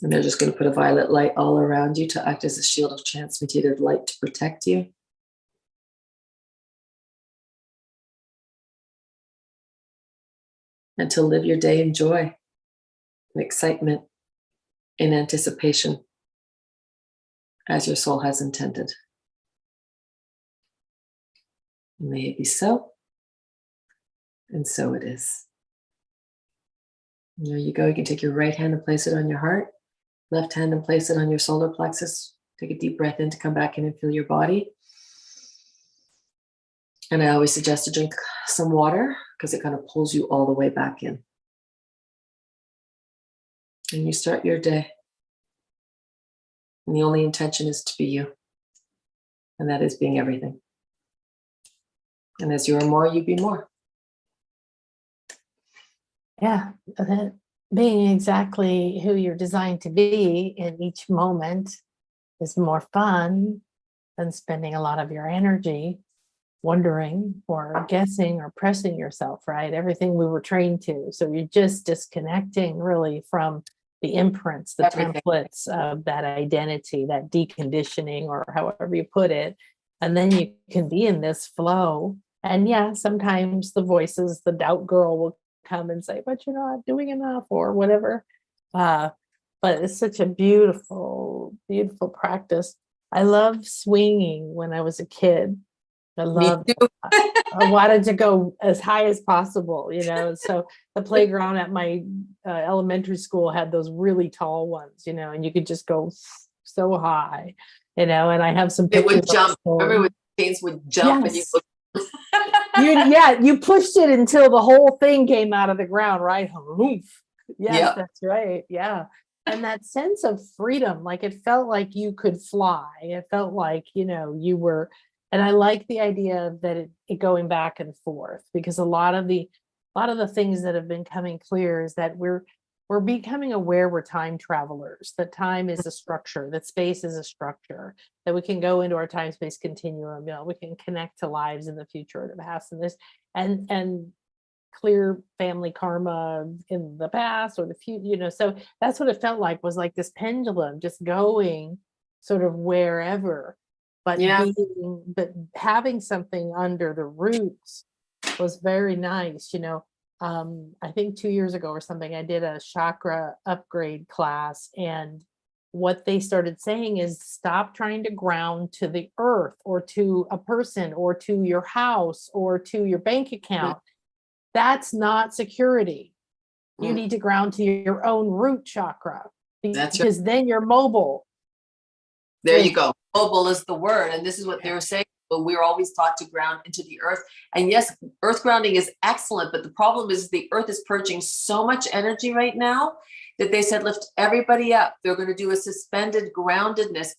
And they're just going to put a violet light all around you to act as a shield of transmutated light to protect you. And to live your day in joy, in excitement, in anticipation, as your soul has intended. May it be so, and so it is. And there you go. You can take your right hand and place it on your heart, left hand and place it on your solar plexus. Take a deep breath in to come back in and feel your body. And I always suggest to drink some water because it kind of pulls you all the way back in. And you start your day. And the only intention is to be you. And that is being everything. And as you are more, you be more. Yeah, that being exactly who you're designed to be in each moment is more fun than spending a lot of your energy wondering or guessing or pressing yourself, right? Everything we were trained to. So you're just disconnecting really from the imprints, the templates of that identity, that deconditioning, or however you put it. And then you can be in this flow. And yeah, sometimes the voices, the doubt girl will come and say, but you're not doing enough or whatever. But it's such a beautiful, beautiful practice. I loved swinging when I was a kid. I loved, I wanted to go as high as possible, you know. So the playground at my elementary school had those really tall ones, you know, and you could just go so high, you know. And I have some pictures. It would jump. Remember, things would jump, yes. and you yeah, you pushed it until the whole thing came out of the ground, right? Yes, that's right. Yeah. And that sense of freedom, like it felt like you could fly. It felt like, you know, you were. And I like the idea that it going back and forth, because a lot of the things that have been coming clear is that we're becoming aware we're time travelers, that time is a structure, that space is a structure, that we can go into our time-space continuum, you know, we can connect to lives in the future or the past and this, and clear family karma in the past or the future, so that's what it felt like, was like this pendulum just going sort of wherever, but having something under the roots was very nice. I think 2 years ago or something, I did a chakra upgrade class, and what they started saying is stop trying to ground to the earth or to a person or to your house or to your bank account. That's not security. You need to ground to your own root chakra, because then you're mobile. There you go. Mobile is the word. And this is what they were saying. But we're always taught to ground into the earth. And yes, earth grounding is excellent. But the problem is the earth is purging so much energy right now that they said, lift everybody up. They're going to do a suspended groundedness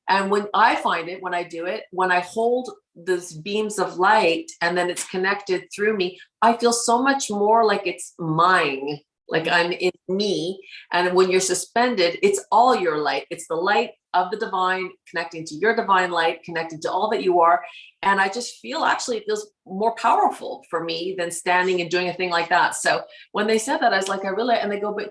and when I find it, when I do it, when I hold those beams of light and then it's connected through me, I feel so much more like it's mine, like I'm in me. And when you're suspended, it's all your light. It's the light of the divine connecting to your divine light, connecting to all that you are. And I just feel, actually, it feels more powerful for me than standing and doing a thing like that. So when they said that, I was like, and they go, but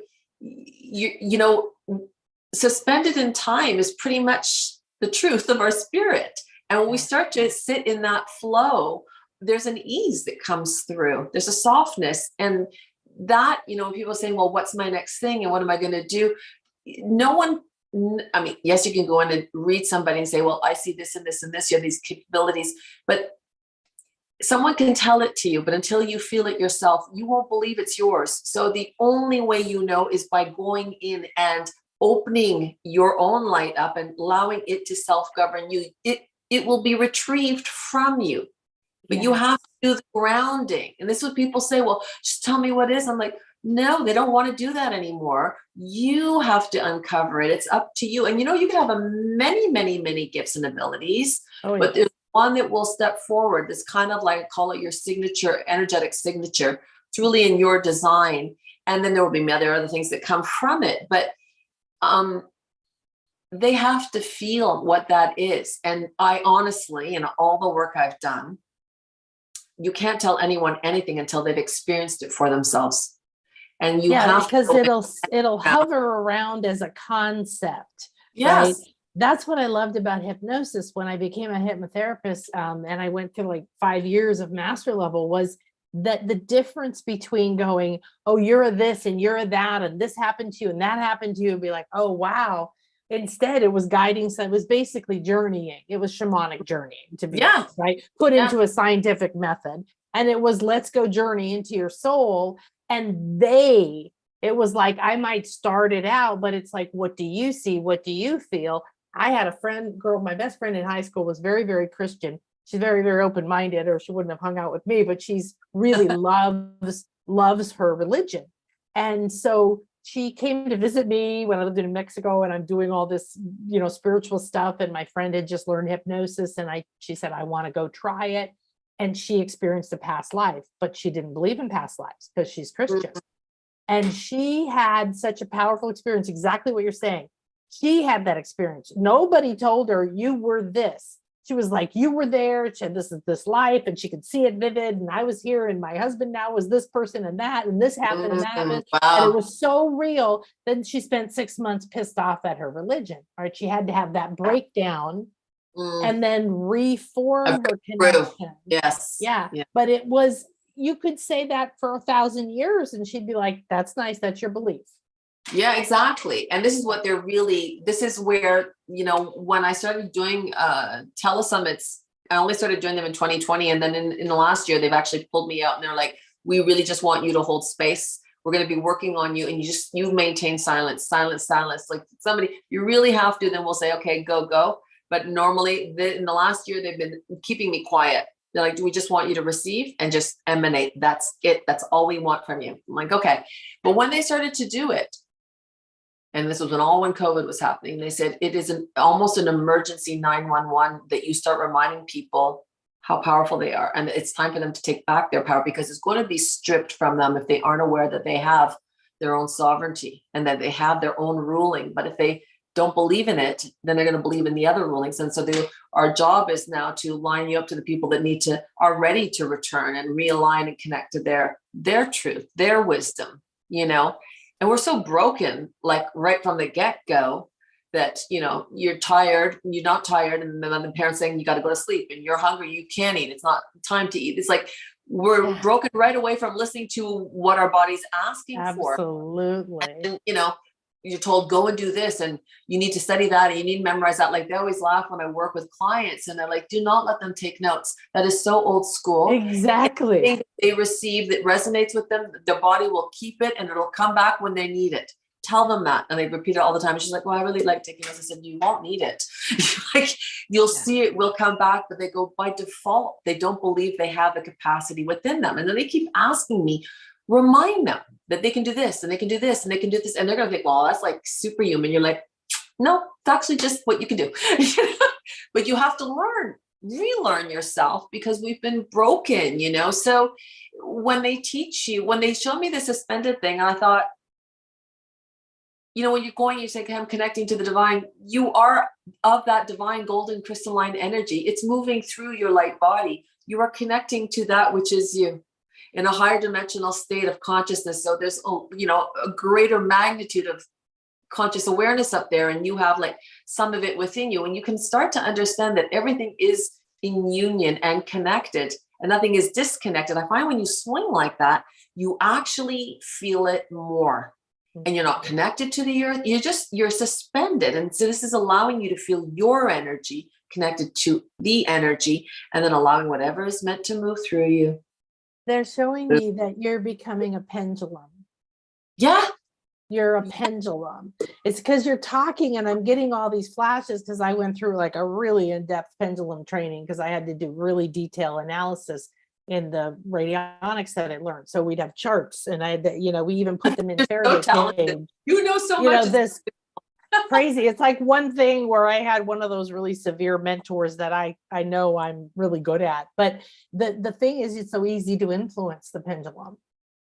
suspended in time is pretty much the truth of our spirit. And when we start to sit in that flow, there's an ease that comes through. There's a softness. And that, people are saying, well, what's my next thing? And what am I going to do? Yes, you can go in and read somebody and say, well, I see this and this and this, you have these capabilities, but someone can tell it to you, but until you feel it yourself, you won't believe it's yours. So the only way is by going in and opening your own light up and allowing it to self-govern you. It will be retrieved from you, but you have to do the grounding. And this is what people say, well, just tell me what it is. I'm like, no, they don't want to do that anymore. You have to uncover it. It's up to you. And you can have many, many, many gifts and abilities, but there's one that will step forward. That's kind of like, I call it your signature, energetic signature. It's really in your design. And then there will be other things that come from it. But they have to feel what that is. And I honestly, in all the work I've done, you can't tell anyone anything until they've experienced it for themselves. And because it'll hover around as a concept. Yes. Right? That's what I loved about hypnosis when I became a hypnotherapist, and I went through like 5 years of master level, was that the difference between going, oh, you're a this and you're a that, and this happened to you and that happened to you, and be like, oh, wow. Instead, it was guiding. So it was basically journeying. It was shamanic journeying, to be honest, right? Put into a scientific method. And it was, let's go journey into your soul. And it was like, I might start it out, but it's like, what do you see? What do you feel? I had a girl, my best friend in high school was very, very Christian. She's very, very open-minded, or she wouldn't have hung out with me, but she's really loves her religion. And so she came to visit me when I lived in Mexico, and I'm doing all this, spiritual stuff. And my friend had just learned hypnosis, and she said, I want to go try it. And she experienced a past life, but she didn't believe in past lives because she's Christian. And she had such a powerful experience, exactly what you're saying. She had that experience. Nobody told her you were this. She was like, you were there. She had this life, and she could see it vivid. And I was here, and my husband now was this person and that, and this happened and that happened. Wow. And it was so real. Then she spent 6 months pissed off at her religion. Right? She had to have that breakdown and then reform her connection. Yes. Yeah. But it was, you could say that for 1,000 years, and she'd be like, that's nice. That's your belief. Yeah, exactly. And this is what this is where, when I started doing telesummits, I only started doing them in 2020. And then in the last year, they've actually pulled me out, and they're like, we really just want you to hold space. We're going to be working on you. And you maintain silence. Like somebody, you really have to, then we'll say, okay, go. But normally in the last year, they've been keeping me quiet. They're like, we just want you to receive and just emanate. That's it. That's all we want from you. I'm like, okay. But when they started to do it, and this was when COVID was happening, they said it is almost an emergency 911 that you start reminding people how powerful they are. And it's time for them to take back their power, because it's going to be stripped from them if they aren't aware that they have their own sovereignty and that they have their own ruling. But if they don't believe in it, then they're going to believe in the other rulings. And so our job is now to line you up to the people that are ready to return and realign and connect to their truth, their wisdom, you know. And we're so broken, like right from the get-go, that, you know, you're tired, you're not tired, and then the parents saying you got to go to sleep, and you're hungry, you can't eat, it's not time to eat. It's like we're broken right away from listening to what our body's asking for. Absolutely. And, you know, you're told, go and do this, and you need to study that, and you need to memorize that. Like, they always laugh when I work with clients, and they're like, do not let them take notes. That is so old school. Exactly. Anything they receive that resonates with them, their body will keep it, and it'll come back when they need it. Tell them that. And they repeat it all the time. And she's like, well, I really like taking notes. I said, you won't need it. Like, you'll see it will come back, but they go by default. They don't believe they have the capacity within them. And then they keep asking me, remind them that they can do this, and they can do this, and they can do this. And they're going to think, well, that's like superhuman. You're like, no, it's actually just what you can do. But you have to relearn yourself, because we've been broken, you know? So when they teach you, when they showed me the suspended thing, I thought, you know, when you're going, you say, I'm connecting to the divine. You are of that divine golden crystalline energy. It's moving through your light body. You are connecting to that which is you in a higher dimensional state of consciousness. So there's, you know, a greater magnitude of conscious awareness up there, and you have like some of it within you. And you can start to understand that everything is in union and connected, and nothing is disconnected. I find when you swing like that, you actually feel it more. And you're not connected to the earth. You're suspended. And so this is allowing you to feel your energy connected to the energy, and then allowing whatever is meant to move through you. They're showing me that you're becoming a pendulum. Yeah. You're a pendulum. It's because you're talking, and I'm getting all these flashes because I went through like a really in-depth pendulum training, because I had to do really detailed analysis in the radionics that I learned. So we'd have charts, and I had to, you know, we even put them in Faraday cage. You know so you much. Know, this crazy. It's like one thing where I had one of those really severe mentors that I know I'm really good at. But the thing is, it's so easy to influence the pendulum,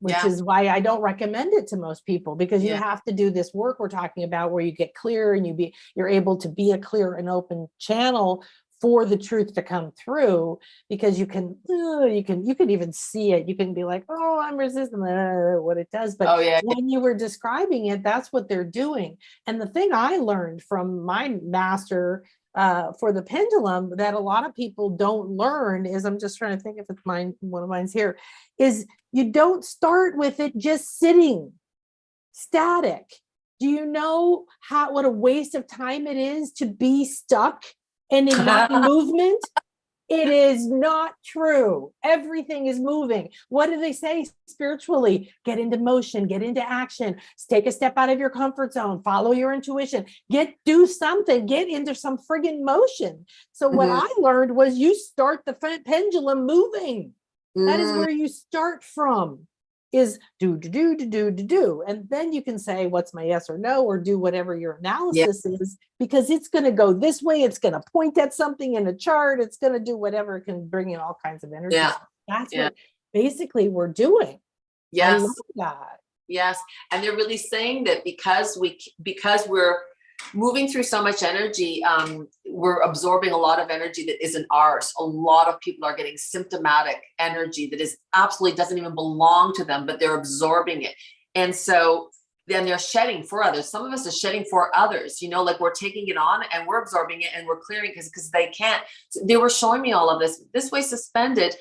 which is why I don't recommend it to most people, because you have to do this work we're talking about, where you get clear and you're able to be a clear and open channel for the truth to come through, because you can even see it. You can be like, oh, I'm resisting what it does. But when you were describing it, that's what they're doing. And the thing I learned from my master for the pendulum that a lot of people don't learn is, I'm just trying to think if it's one of mine's here, is you don't start with it just sitting static. Do you know what a waste of time it is to be stuck and in movement? It is not true. Everything is moving. What do they say spiritually? Get into motion, get into action, take a step out of your comfort zone, follow your intuition, do something, get into some friggin' motion. So what I learned was, you start the pendulum moving. That is where you start from, is do. And then you can say, what's my yes or no, or do whatever your analysis is, because it's going to go this way. It's going to point at something in a chart. It's going to do whatever. It can bring in all kinds of energy. That's what basically we're doing. Yes. I love that. Yes. And they're really saying that because we're moving through so much energy, we're absorbing a lot of energy that isn't ours. A lot of people are getting symptomatic energy that is absolutely doesn't even belong to them, but they're absorbing it. And so then they're shedding for others. Some of us are shedding for others, you know, like we're taking it on and we're absorbing it and we're clearing because they can't. So they were showing me all of this way suspended.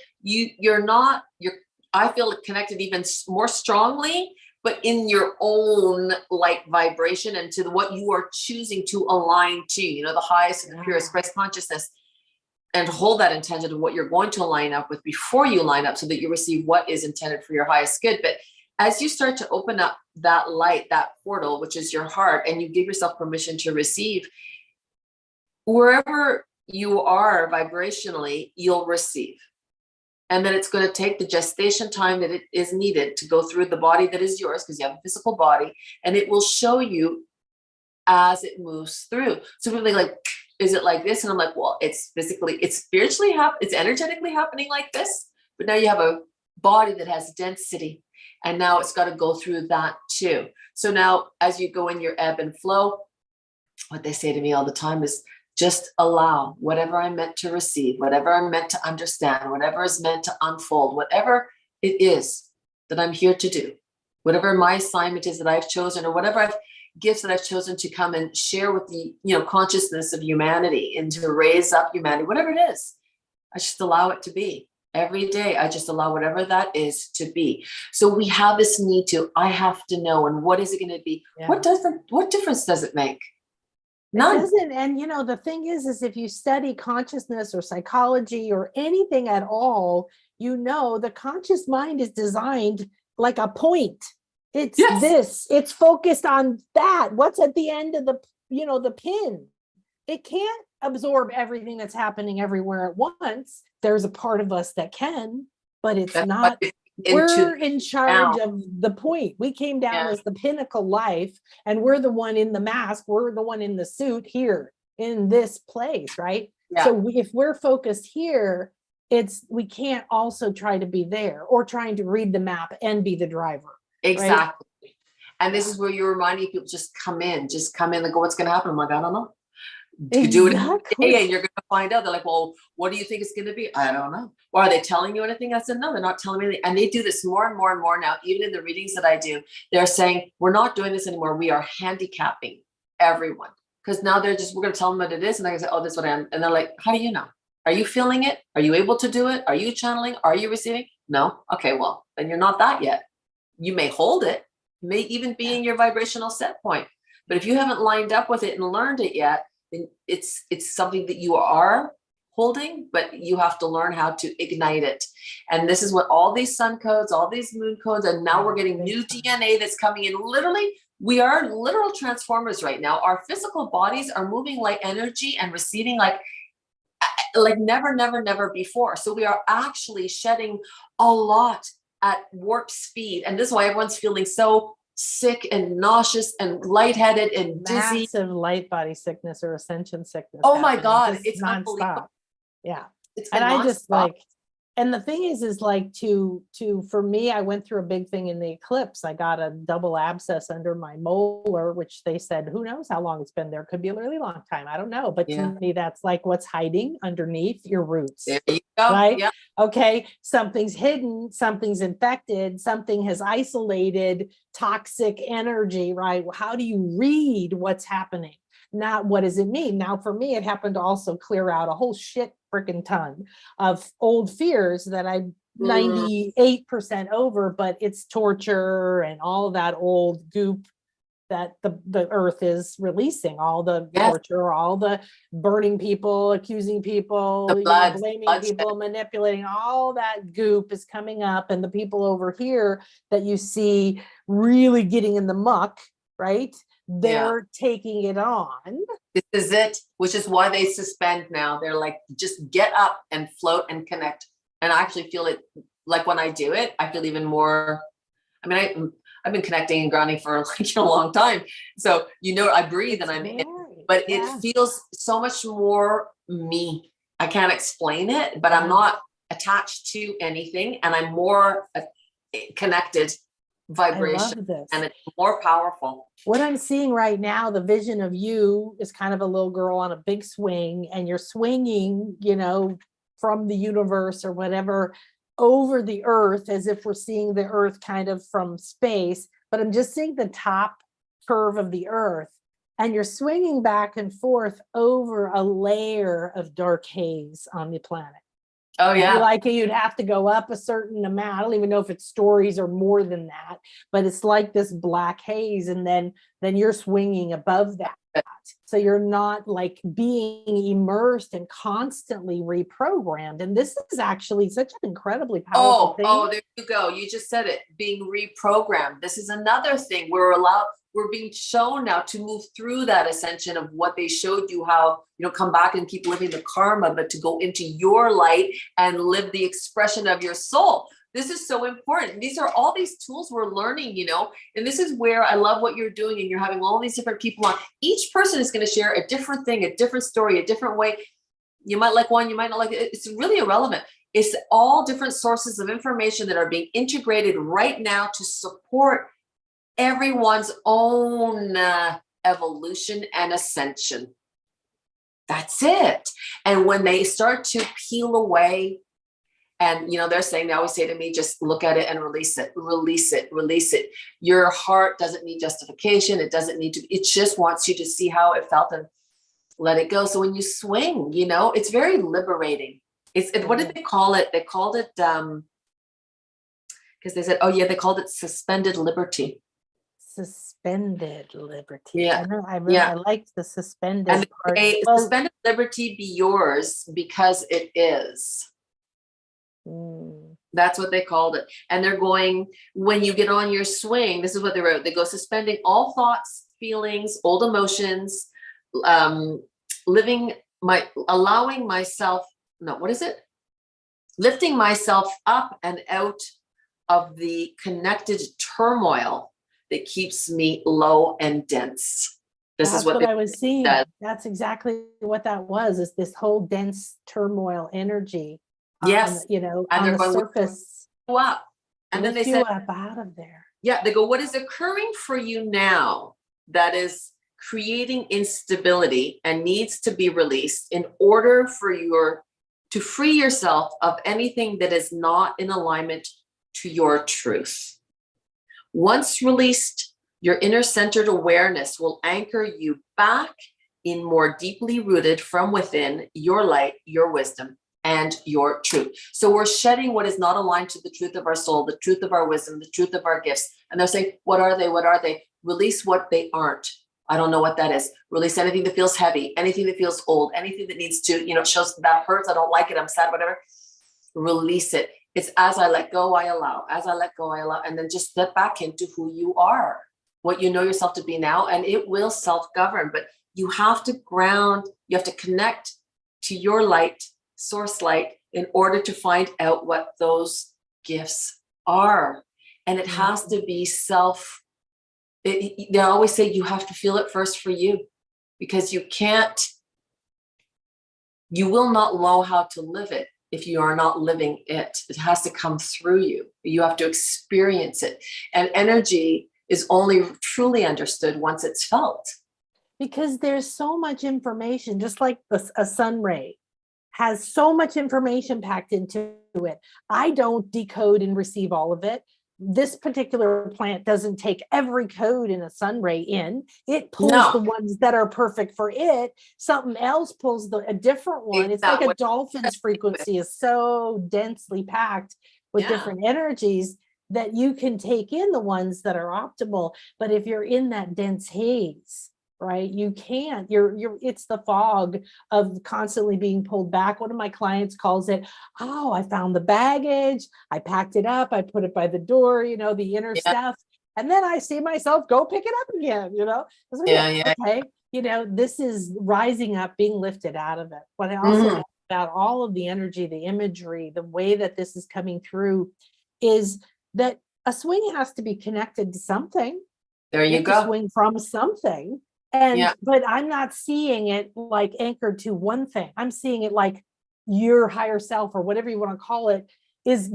I feel connected even more strongly, but in your own light vibration and to what you are choosing to align to, you know, the highest and the purest Christ consciousness, and hold that intention of what you're going to line up with before you line up, so that you receive what is intended for your highest good. But as you start to open up that light, that portal, which is your heart, and you give yourself permission to receive, wherever you are vibrationally, you'll receive. And then it's going to take the gestation time that it is needed to go through the body that is yours, because you have a physical body, and it will show you as it moves through. So people are like, is it like this? And I'm like, well, it's spiritually, it's energetically happening like this, but now you have a body that has density, and now it's got to go through that too. So now as you go in your ebb and flow, what they say to me all the time is just allow whatever I'm meant to receive, whatever I'm meant to understand, whatever is meant to unfold, whatever it is that I'm here to do, whatever my assignment is that I've chosen, or whatever gifts that I've chosen to come and share with the, consciousness of humanity and to raise up humanity, whatever it is, I just allow it to be. Every day, I just allow whatever that is to be. So we have this need to, I have to know, and what is it going to be? Yeah. What difference does it make? None. It doesn't. And the thing is if you study consciousness or psychology or anything at all, the conscious mind is designed like a point. It's this, it's focused on that. What's at the end of the, the pin? It can't absorb everything that's happening everywhere at once. There's a part of us that can, but it's not. We're in charge of the point. We came down as the pinnacle life, and we're the one in the mask. We're the one in the suit here in this place, right? Yeah. So if we're focused here, we can't also try to be there or trying to read the map and be the driver. Exactly. Right? And this is where you're reminding people, just come in and go, what's going to happen? I'm like, I don't know. You do it every day and you're going to find out. They're like, well, what do you think it's going to be? I don't know. Well, are they telling you anything? I said, no, they're not telling me anything. And they do this more and more and more now. Even in the readings that I do, they're saying, we're not doing this anymore. We are handicapping everyone. Because now we're going to tell them what it is. And I say, oh, this is what I am. And they're like, how do you know? Are you feeling it? Are you able to do it? Are you channeling? Are you receiving? No. Okay, well, then you're not that yet. You may hold it. You may even be in your vibrational set point. But if you haven't lined up with it and learned it yet, then it's something that you are holding, but you have to learn how to ignite it. And this is what all these sun codes, all these moon codes, and now we're getting new DNA that's coming in. Literally, we are literal transformers right now. Our physical bodies are moving like energy and receiving like never before. So we are actually shedding a lot at warp speed. And this is why everyone's feeling so sick and nauseous and lightheaded and dizzy. Massive light body sickness or ascension sickness. Oh my God, it's nonstop. Yeah. And I just and the thing is like for me, I went through a big thing in the eclipse. I got a double abscess under my molar, which they said, who knows how long it's been there. Could be a really long time. I don't know. But to me, that's like what's hiding underneath your roots. There you go. Right? Yeah. Okay. Something's hidden, something's infected, something has isolated toxic energy, right? How do you read what's happening? Not what does it mean? Now, for me, it happened to also clear out a whole shit freaking ton of old fears that I'm 98% over, but it's torture and all that old goop that the earth is releasing, all the torture, all the burning people, accusing people, blaming people, manipulating, all that goop is coming up. And the people over here that you see really getting in the muck, right? They're taking it on. This is it, which is why they suspend now. They're like, just get up and float and connect. And I actually feel it, like when I do it, I feel even more. I mean, I've been connecting and grounding for a long time. So, I breathe and I'm in, but it feels so much more me. I can't explain it, but I'm not attached to anything and I'm more connected vibration and it's more powerful. What I'm seeing right now, the vision of you is kind of a little girl on a big swing and you're swinging, from the universe or whatever over the earth as if we're seeing the earth kind of from space, but I'm just seeing the top curve of the earth and you're swinging back and forth over a layer of dark haze on the planet. Oh yeah. Like you'd have to go up a certain amount. I don't even know if it's stories or more than that, but it's like this black haze. And then you're swinging above that. So you're not like being immersed and constantly reprogrammed. And this is actually such an incredibly powerful thing. Oh, there you go. You just said it, being reprogrammed. This is another thing we're being shown now to move through that ascension of what they showed you, how, come back and keep living the karma, but to go into your light and live the expression of your soul. This is so important. These are all these tools we're learning, and this is where I love what you're doing. And you're having all these different people on. Each person is going to share a different thing, a different story, a different way. You might like one, you might not like it. It's really irrelevant. It's all different sources of information that are being integrated right now to support everyone's own evolution and ascension. That's it. And when they start to peel away, and, they're saying, they always say to me, just look at it and release it, release it, release it. Your heart doesn't need justification. It doesn't need to, it just wants you to see how it felt and let it go. So when you swing, it's very liberating. What did they call it? They called it, because they said, oh yeah, they called it suspended liberty. Suspended liberty. Yeah. I liked the suspended and part. Suspended liberty be yours because it is. That's what they called it. And they're going, when you get on your swing, this is what they wrote. They go, suspending all thoughts, feelings, old emotions, lifting myself up and out of the connected turmoil that keeps me low and dense. That's what I was seeing. That's exactly what that was, is this whole dense turmoil energy. Yes. On the surface. Up. And then they you said, up out of there. Yeah, they go, what is occurring for you now that is creating instability and needs to be released in order for to free yourself of anything that is not in alignment to your truth. Once released, your inner centered awareness will anchor you back in more deeply rooted from within your light, your wisdom, and your truth. So we're shedding what is not aligned to the truth of our soul, the truth of our wisdom, the truth of our gifts. And they're saying, what are they? What are they? Release what they aren't. I don't know what that is. Release anything that feels heavy, anything that feels old, anything that needs to, it shows that hurts. I don't like it. I'm sad, whatever. Release it. It's as I let go, I allow. As I let go, I allow. And then just step back into who you are, what you know yourself to be now, and it will self-govern. But you have to ground, you have to connect to your light, source light, in order to find out what those gifts are. And it has to be they always say you have to feel it first for you, because you will not know how to live it if you are not living it. It has to come through you. You have to experience it. And energy is only truly understood once it's felt. Because there's so much information, just like a sun ray has so much information packed into it. I don't decode and receive all of it. This particular plant doesn't take every code in a sun ray in. It pulls the ones that are perfect for it. Something else pulls a different one. It's like a dolphin's frequency is so densely packed with different energies that you can take in the ones that are optimal. But if you're in that dense haze, right, you can't, it's the fog of constantly being pulled back. One of my clients calls it, oh, I found the baggage, I packed it up, I put it by the door, the inner stuff, and then I see myself go pick it up again, okay, this is rising up, being lifted out of it. But I also know about all of the energy, the imagery, the way that this is coming through is that a swing has to be connected to something. There you go. Swing from something. But I'm not seeing it like anchored to one thing. I'm seeing it like your higher self, or whatever you want to call it, is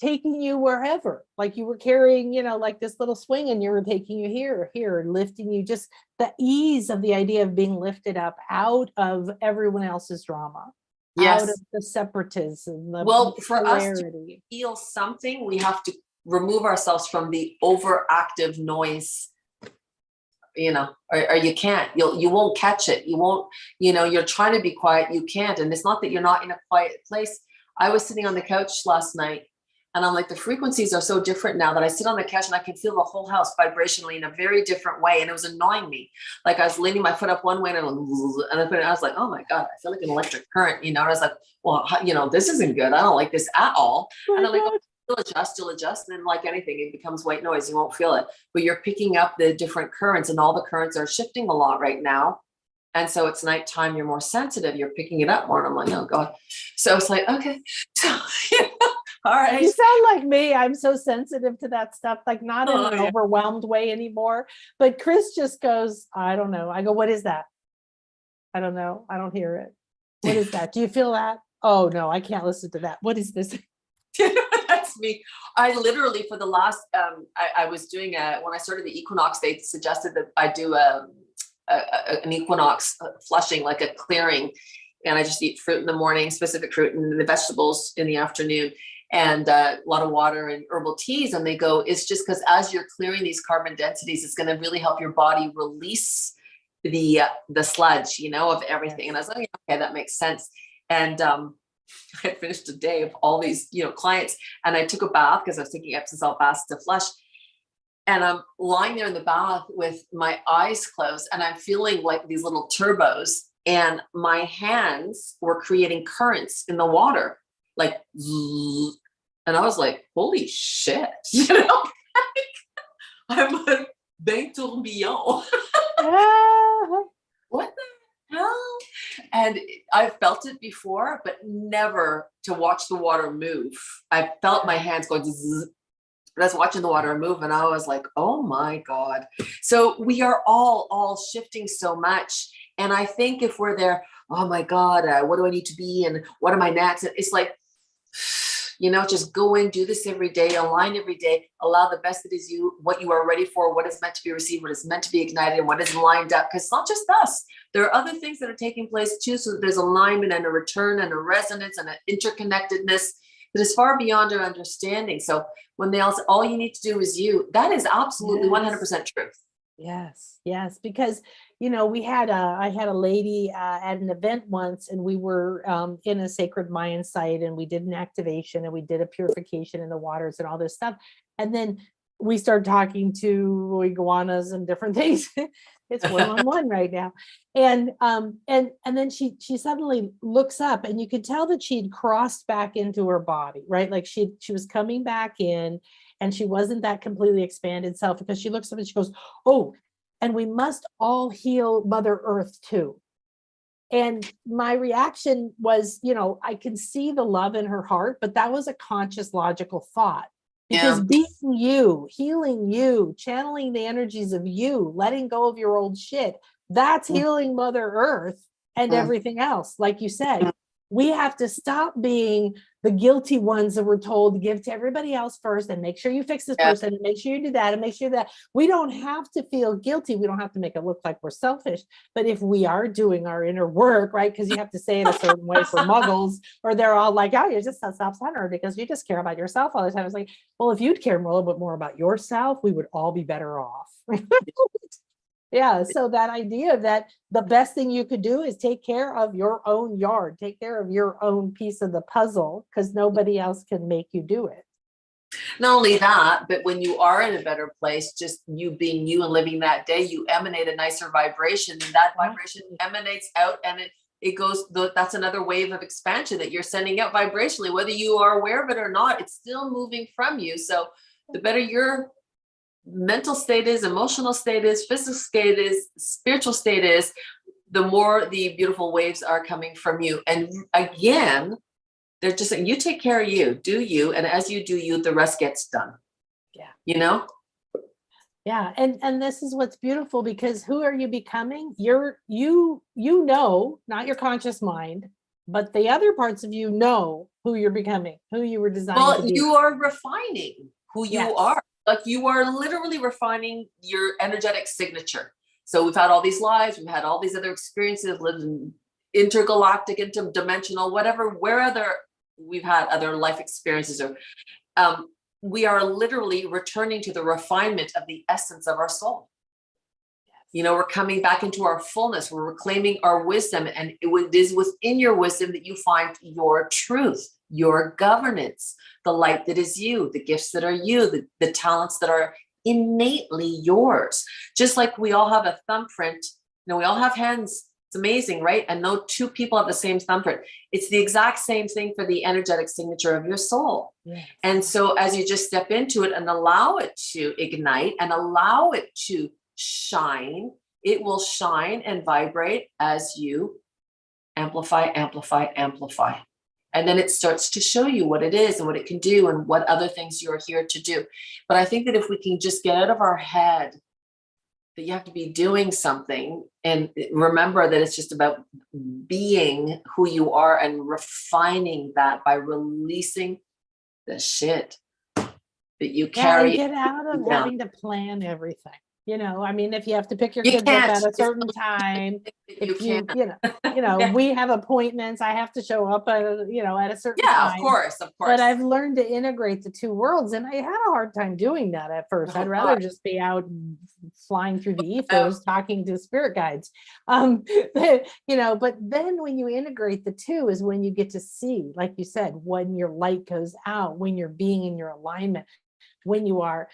taking you wherever. Like you were carrying, like this little swing, and you were taking you here, lifting you. Just the ease of the idea of being lifted up out of everyone else's drama, out of the separatism. For us to feel something, we have to remove ourselves from the overactive noise. Or you can't, you won't catch it. You won't, you're trying to be quiet. You can't. And it's not that you're not in a quiet place. I was sitting on the couch last night, and I'm like, the frequencies are so different now that I sit on the couch and I can feel the whole house vibrationally in a very different way. And it was annoying me. Like I was leaning my foot up one way and I was like, oh my God, I feel like an electric current, and I was like, well, this isn't good. I don't like this at all. And I'm like, you'll adjust, and then like anything, it becomes white noise. You won't feel it, but you're picking up the different currents, and all the currents are shifting a lot right now. And so it's nighttime, you're more sensitive, you're picking it up more. And I'm like, oh God. So it's like, okay. So, all right. You sound like me. I'm so sensitive to that stuff, like not in an overwhelmed way anymore. But Chris just goes, I don't know. I go, what is that? I don't know. I don't hear it. What is that? Do you feel that? Oh no, I can't listen to that. What is this? That's me. I literally, for the last, I was doing when I started the equinox, they suggested that I do an equinox flushing, like a clearing. And I just eat fruit in the morning, specific fruit, and the vegetables in the afternoon, and a lot of water and herbal teas. And they go, it's just because as you're clearing these carbon densities, it's going to really help your body release the sludge, you know, of everything. And I was like, okay, that makes sense. And I had finished a day of all these, you know, clients, and I took a bath because I was taking Epsom salt baths to flush. And I'm lying there in the bath with my eyes closed, and I'm feeling like these little turbos, and my hands were creating currents in the water, like, and I was like, holy shit, you know, I'm a bain tourbillon. What the hell? And I felt it before, but never to watch the water move. I felt my hands going zzz. I was watching the water move, and I was like, oh my God. So we are all shifting so much. And I think if we're there, oh my God, what do I need to be? And what am I next? It's like, you know, just go in, do this every day, align every day, allow the best that is you, what you are ready for, what is meant to be received, what is meant to be ignited, and what is lined up. Because it's not just us. There are other things that are taking place too. So there's alignment and a return and a resonance and an interconnectedness that is far beyond our understanding. So when they all you need to do is you, that is absolutely 100% truth. Yes, because, you know, I had a lady at an event once, and we were in a sacred Mayan site, and we did an activation, and we did a purification in the waters and all this stuff. And then we started talking to iguanas and different things. It's one-on-one right now. And then she suddenly looks up, and you could tell that she'd crossed back into her body, right? Like she was coming back in, and she wasn't that completely expanded self, because she looks up and she goes, oh, and we must all heal Mother Earth too. And my reaction was, you know, I can see the love in her heart, but that was a conscious, logical thought. Because being you, healing you, channeling the energies of you, letting go of your old shit, that's healing Mother Earth and everything else. Like you said, we have to stop being the guilty ones that we're told to give to everybody else first, and make sure you fix this person, and make sure you do that, and make sure that we don't have to feel guilty. We don't have to make it look like we're selfish. But if we are doing our inner work, right? Because you have to say it a certain way for muggles, or they're all like, oh, you're just so self-centered because you just care about yourself all the time. It's like, well, if you'd care a little bit more about yourself, we would all be better off. Yeah, so that idea that the best thing you could do is take care of your own yard, take care of your own piece of the puzzle, because nobody else can make you do it. Not only that, but when you are in a better place, just you being you and living that day, you emanate a nicer vibration, and that vibration emanates out, and it goes, that's another wave of expansion that you're sending out vibrationally, whether you are aware of it or not, it's still moving from you. So the better your mental state is, emotional state is, physical state is, spiritual state is, the more the beautiful waves are coming from you. And again, they're just saying, you take care of you, do you, and as you do you, the rest gets done. You know? Yeah, and this is what's beautiful, because who are you becoming? You know, not your conscious mind, but the other parts of you know who you're becoming, who you were designed to be. You are refining who you are. Like you are literally refining your energetic signature. So we've had all these lives, we've had all these other experiences, lived in intergalactic, interdimensional, whatever, we've had other life experiences, or we are literally returning to the refinement of the essence of our soul. You know, we're coming back into our fullness, we're reclaiming our wisdom, and it is within your wisdom that you find your truth, your governance, the light that is you, the gifts that are you, the talents that are innately yours. Just like we all have a thumbprint, you know, we all have hands. It's amazing, right? And no two people have the same thumbprint. It's the exact same thing for the energetic signature of your soul. Yes. And so as you just step into it and allow it to ignite and allow it to shine, it will shine and vibrate as you amplify. And then it starts to show you what it is and what it can do and what other things you're here to do. But I think that if we can just get out of our head that you have to be doing something, and remember that it's just about being who you are and refining that by releasing the shit that you carry. Get out of having to plan everything. You know, I mean, if you have to pick your You kids up can't. at a certain time, You if can't. Yeah. we have appointments, I have to show up at at a certain Yeah, of time. course, of But course. I've learned to integrate the two worlds, and I had a hard time doing that at first. Oh I'd rather God. just be out flying through the Oh, ethers, talking to spirit guides. But then when you integrate the two is when you get to see, like you said, when your light goes out, when you're being in your alignment, when you are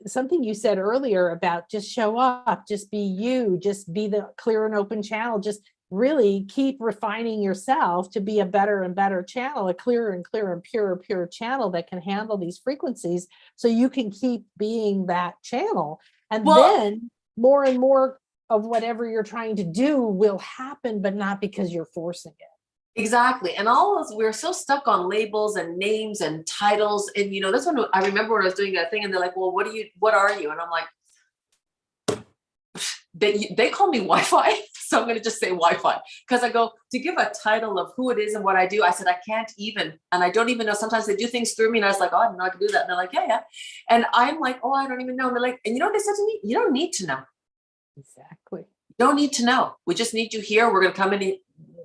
something you said earlier about just show up, just be you, just be the clear and open channel, just really keep refining yourself to be a better and better channel, a clearer and clearer and pure channel that can handle these frequencies, so you can keep being that channel. And well, then more and more of whatever you're trying to do will happen, but not because you're forcing it. exactly. And all of us, we're so stuck on labels and names and titles. And that's when I remember when I was doing that thing and they're like, well, what are you? And I'm like, they call me Wi-Fi. So I'm going to just say Wi-Fi, because I go to give a title of who it is and what I do. I said, I can't even, and I don't even know. Sometimes they do things through me and I was like, oh, I didn't know I could do that. And they're like, yeah, yeah. And I'm like, oh, I don't even know. And they're like, and you know what they said to me? You don't need to know. Exactly. You don't need to know. We just need you here. We're going to come in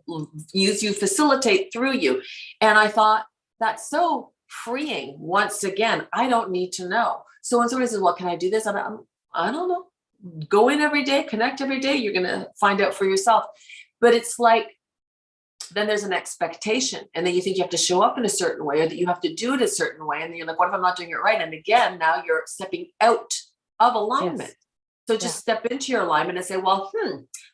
and use you, facilitate through you. And I thought, that's so freeing. Once again, I don't need to know. So when somebody says, well, can I do this? I don't know. Go in every day, connect every day. You're going to find out for yourself. But it's like, then there's an expectation. And then you think you have to show up in a certain way, or that you have to do it a certain way. And then you're like, what if I'm not doing it right? And again, now you're stepping out of alignment. Yes. So just step into your alignment and say, well,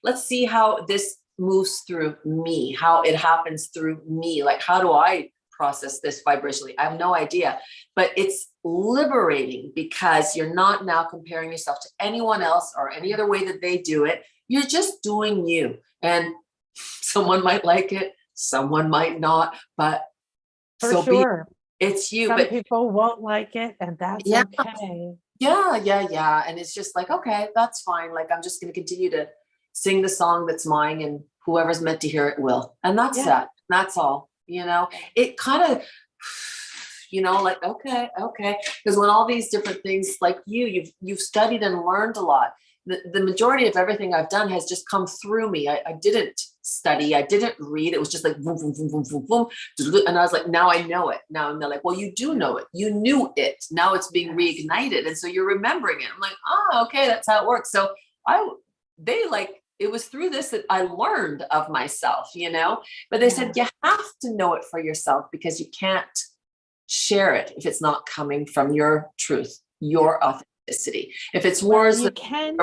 let's see how this moves through me, how it happens through me. Like, how do I process this vibrationally? I have no idea, but it's liberating, because you're not now comparing yourself to anyone else or any other way that they do it. You're just doing you, and someone might like it, someone might not, but For sure. It's you. Some But people won't like it, and that's yeah, okay. yeah. And it's just like, okay, that's fine. Like, I'm just going to continue to sing the song that's mine, and whoever's meant to hear it will. And that's that. That's all. It kind of, like, okay. Because when all these different things, like you've studied and learned a lot. The majority of everything I've done has just come through me. I didn't study. I didn't read. It was just like, boom, boom, boom, boom, boom, boom. And I was like, now I know it. Now, and they're like, well, you do know it. You knew it. Now it's being reignited. And so you're remembering it. I'm like, oh, okay, that's how it works. So it was through this that I learned of myself, but they said, you have to know it for yourself, because you can't share it if it's not coming from your truth, your authenticity. If it's words, you can,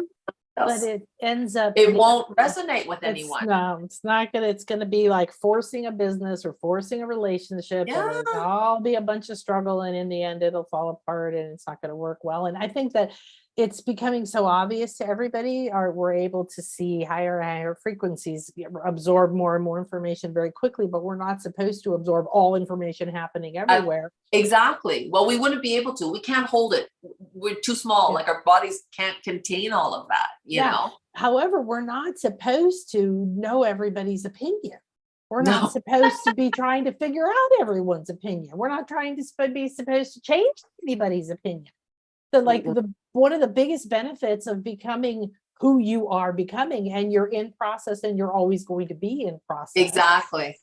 but it ends up, it won't resonate with anyone. No, it's not gonna. It's gonna be like forcing a business or forcing a relationship, and it'll all be a bunch of struggle, and in the end, it'll fall apart, and it's not going to work well. And I think that it's becoming so obvious to everybody, or we're able to see higher and higher frequencies absorb more and more information very quickly, but we're not supposed to absorb all information happening everywhere. Exactly. Well, we wouldn't be able to. We can't hold it. We're too small. Like, our bodies can't contain all of that, you know? However, we're not supposed to know everybody's opinion. We're not supposed to be trying to figure out everyone's opinion. We're not trying to be supposed to change anybody's opinion. So like one of the biggest benefits of becoming who you are becoming, and you're in process, and you're always going to be in process. Exactly.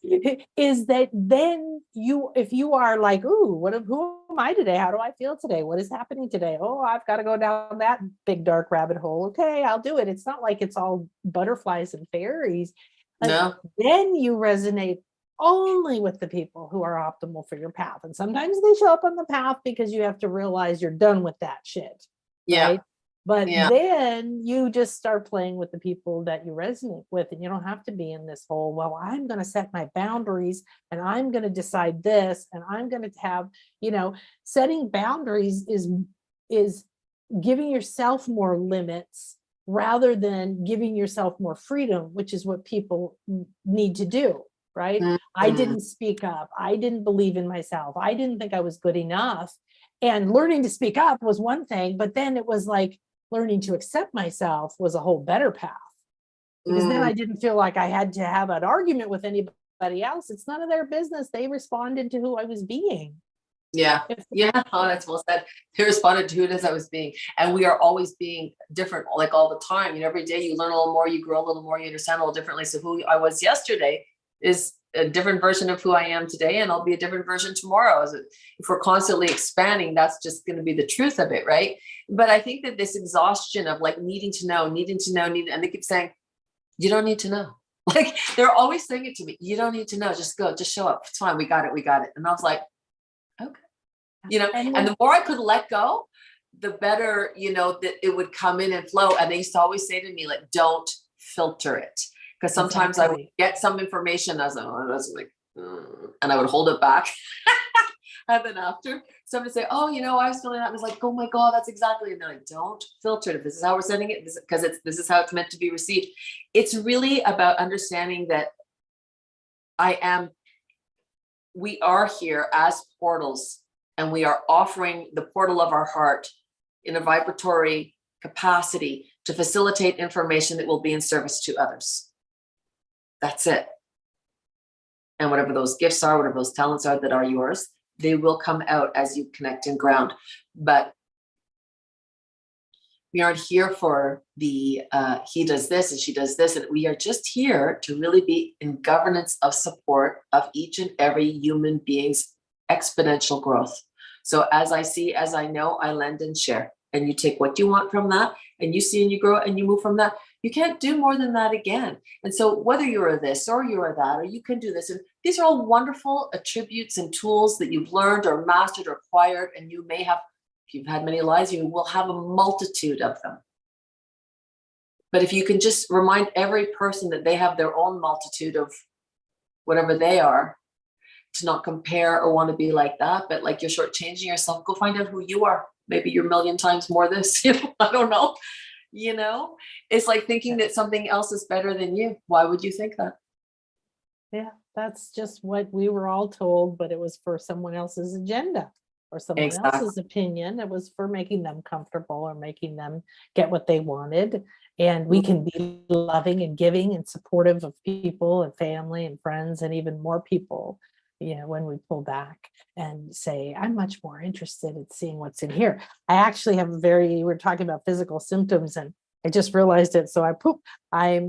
Is that then if you are like, ooh, who am I today? How do I feel today? What is happening today? Oh, I've got to go down that big dark rabbit hole. Okay, I'll do it. It's not like it's all butterflies and fairies. No. Then you resonate only with the people who are optimal for your path. And sometimes they show up on the path because you have to realize you're done with that shit. Right? But then you just start playing with the people that you resonate with, and you don't have to be in this whole, well, I'm going to set my boundaries, and I'm going to decide this, and I'm going to have, setting boundaries is giving yourself more limits rather than giving yourself more freedom, which is what people need to do. Right? Mm-hmm. I didn't speak up. I didn't believe in myself. I didn't think I was good enough. And learning to speak up was one thing, but then it was like learning to accept myself was a whole better path. Because then I didn't feel like I had to have an argument with anybody else. It's none of their business. They responded to who I was being. Yeah. Yeah. Oh, that's well said. He responded to it as I was being, and we are always being different, like all the time. You know, every day you learn a little more, you grow a little more, you understand a little differently. So who I was yesterday is a different version of who I am today, and I'll be a different version tomorrow. If we're constantly expanding, that's just going to be the truth of it, right? But I think that this exhaustion of like needing to know, and they keep saying, you don't need to know. Like they're always saying it to me. You don't need to know. Just go. Just show up. It's fine. We got it. We got it. And I was like, okay. You know, and the more I could let go, the better, you know, that it would come in and flow. And they used to always say to me, like, don't filter it. Because sometimes I would get some information. I was like, and I would hold it back. And then after somebody would say, oh, you know, I was feeling that. I was like, oh my God, that's exactly. And they're like, don't filter it. If this is how we're sending it, because this is how it's meant to be received. It's really about understanding that we are here as portals, and we are offering the portal of our heart in a vibratory capacity to facilitate information that will be in service to others. That's it. And whatever those gifts are, whatever those talents are that are yours, they will come out as you connect and ground. But we aren't here for the he does this and she does this, and we are just here to really be in governance of support of each and every human being's exponential growth. So as I see, as I know, I lend and share, and you take what you want from that, and you see and you grow and you move from that. You can't do more than that again. And so whether you're this or you're that, or you can do this, and these are all wonderful attributes and tools that you've learned or mastered or acquired, and you may have, if you've had many lives, you will have a multitude of them. But if you can just remind every person that they have their own multitude of whatever they are, to not compare or want to be like that, but like you're shortchanging yourself, go find out who you are. Maybe you're a million times more this, you know, I don't know. You know, it's like thinking that something else is better than you. Why would you think that? Yeah, that's just what we were all told, but it was for someone else's agenda or someone else's opinion. It was for making them comfortable or making them get what they wanted. And we can be loving and giving and supportive of people and family and friends and even more people, you know, when we pull back and say, I'm much more interested in seeing what's in here. I actually have we're talking about physical symptoms, and I just realized it. So I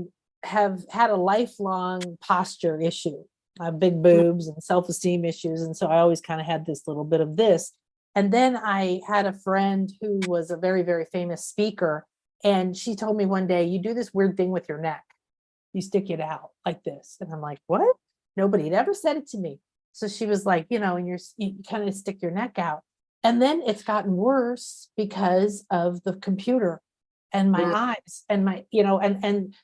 have had a lifelong posture issue. I have big boobs and self-esteem issues. And so I always kind of had this little bit of this. And then I had a friend who was a very, very famous speaker. And she told me one day, you do this weird thing with your neck. You stick it out like this. And I'm like, what? Nobody had ever said it to me. So she was like, you know, and you kind of stick your neck out. And then it's gotten worse because of the computer and my eyes and my, you know, and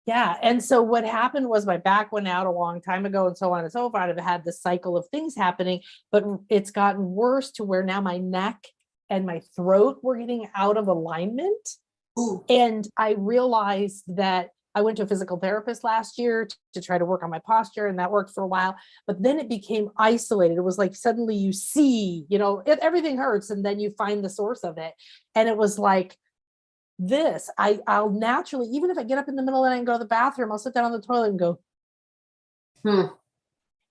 yeah. And so what happened was my back went out a long time ago and so on and so forth. I've had this cycle of things happening, but it's gotten worse to where now my neck and my throat were getting out of alignment. Ooh. And I realized that I went to a physical therapist last year to try to work on my posture, and that worked for a while. But then it became isolated. It was like suddenly you see, you know, everything hurts, and then you find the source of it. And it was like this. I'll naturally, even if I get up in the middle of the night and go to the bathroom, I'll sit down on the toilet and go,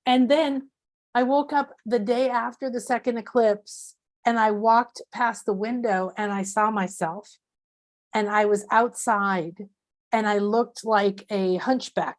And then I woke up the day after the second eclipse, and I walked past the window and I saw myself, and I was outside. And I looked like a hunchback,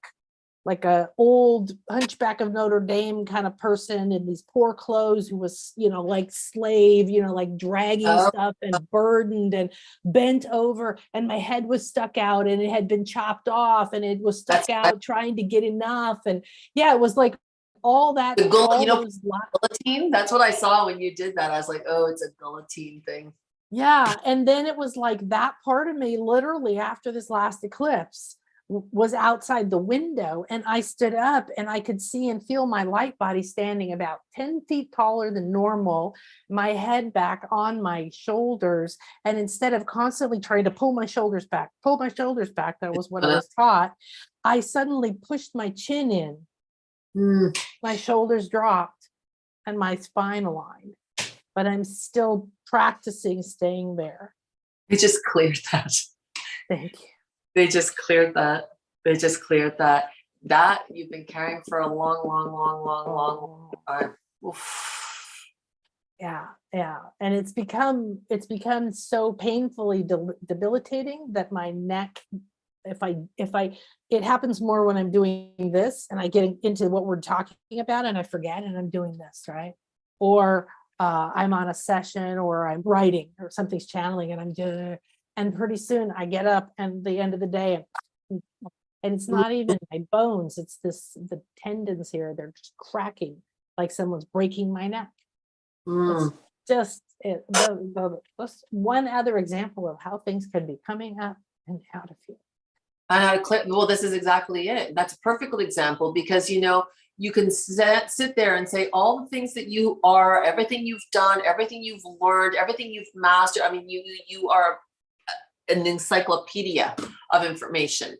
like a old Hunchback of Notre Dame kind of person in these poor clothes who was, you know, like slave, you know, like dragging stuff and burdened and bent over. And my head was stuck out and it had been chopped off and it was stuck out trying to get enough. And yeah, it was like all that. Guillotine. That's what I saw when you did that. I was like, oh, it's a guillotine thing. Yeah. And then it was like that part of me literally after this last eclipse was outside the window, and I stood up and I could see and feel my light body standing about 10 feet taller than normal, my head back on my shoulders. And instead of constantly trying to pull my shoulders back, that was what I was taught, I suddenly pushed my chin in, my shoulders dropped and my spine aligned. But I'm still practicing staying there. They just cleared that. Thank you. They just cleared that. That you've been carrying for a long time. Oof. Yeah, yeah. And it's become so painfully debilitating that my neck, if I it happens more when I'm doing this and I get into what we're talking about and I forget and I'm doing this, right? Or I'm on a session or I'm writing or something's channeling and I'm doing, and pretty soon I get up and the end of the day and it's not even my bones, it's the tendons here, they're just cracking like someone's breaking my neck. It's Mm. just just one other example of how things can be coming up and how to feel. And well, this is exactly it. That's a perfect example because, you can sit there and say all the things that you are, everything you've done, everything you've learned, everything you've mastered. I mean, you are an encyclopedia of information.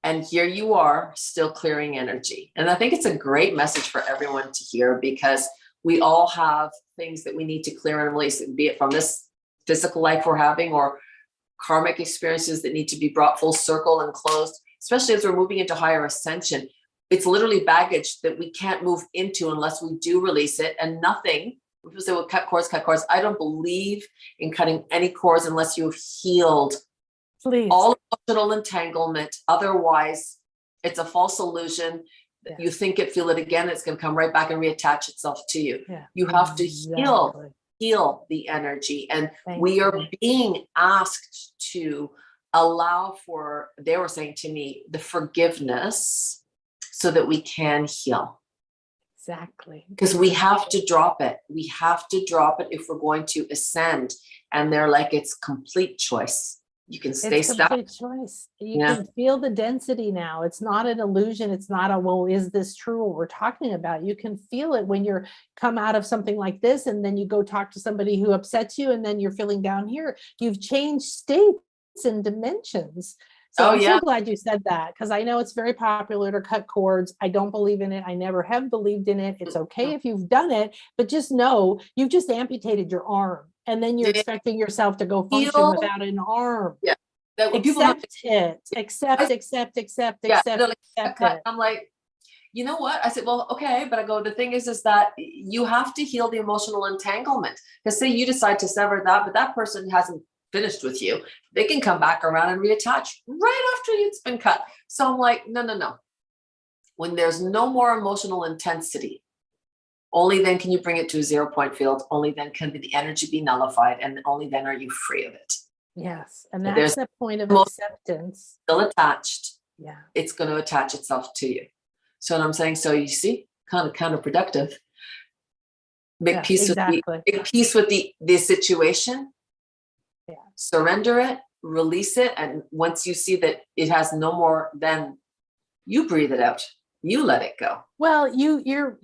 And here you are still clearing energy. And I think it's a great message for everyone to hear because we all have things that we need to clear and release, be it from this physical life we're having or karmic experiences that need to be brought full circle and closed, especially as we're moving into higher ascension. It's literally baggage that we can't move into unless we do release it. And nothing, people say, well, cut cords. I don't believe in cutting any cords unless you've healed all emotional entanglement. Otherwise, it's a false illusion. Yeah. You think it, feel it again, it's going to come right back and reattach itself to you. Yeah, you have to heal the energy. And we are being asked to allow for, they were saying to me, the forgiveness so that we can heal. Exactly. Because we have to drop it. We have to drop it if we're going to ascend. And they're like, it's complete choice. You can stay stuck. It's a complete choice. You can feel the density now. It's not an illusion. It's not a, well, is this true what we're talking about? You can feel it when you're come out of something like this and then you go talk to somebody who upsets you and then you're feeling down here. You've changed states and dimensions. So I'm so glad you said that because I know it's very popular to cut cords. I don't believe in it. I never have believed in it. It's okay if you've done it, but just know you've just amputated your arm. And then you're expecting yourself to go function without an arm. Yeah. Accept it. Accept it. I'm like, you know what? I said, well, okay. But I go, the thing is that you have to heal the emotional entanglement. Because say you decide to sever that, but that person hasn't finished with you. They can come back around and reattach right after it's been cut. So I'm like, no. When there's no more emotional intensity, only then can you bring it to a 0 point field. Only then can the energy be nullified. And only then are you free of it. Yes. And that's the point of acceptance. Still attached. Yeah. It's going to attach itself to you. So what I'm saying, so you see, kind of counterproductive. Make peace with the situation. Yeah. Surrender it, release it. And once you see that it has no more, then you breathe it out. You let it go. Well, you're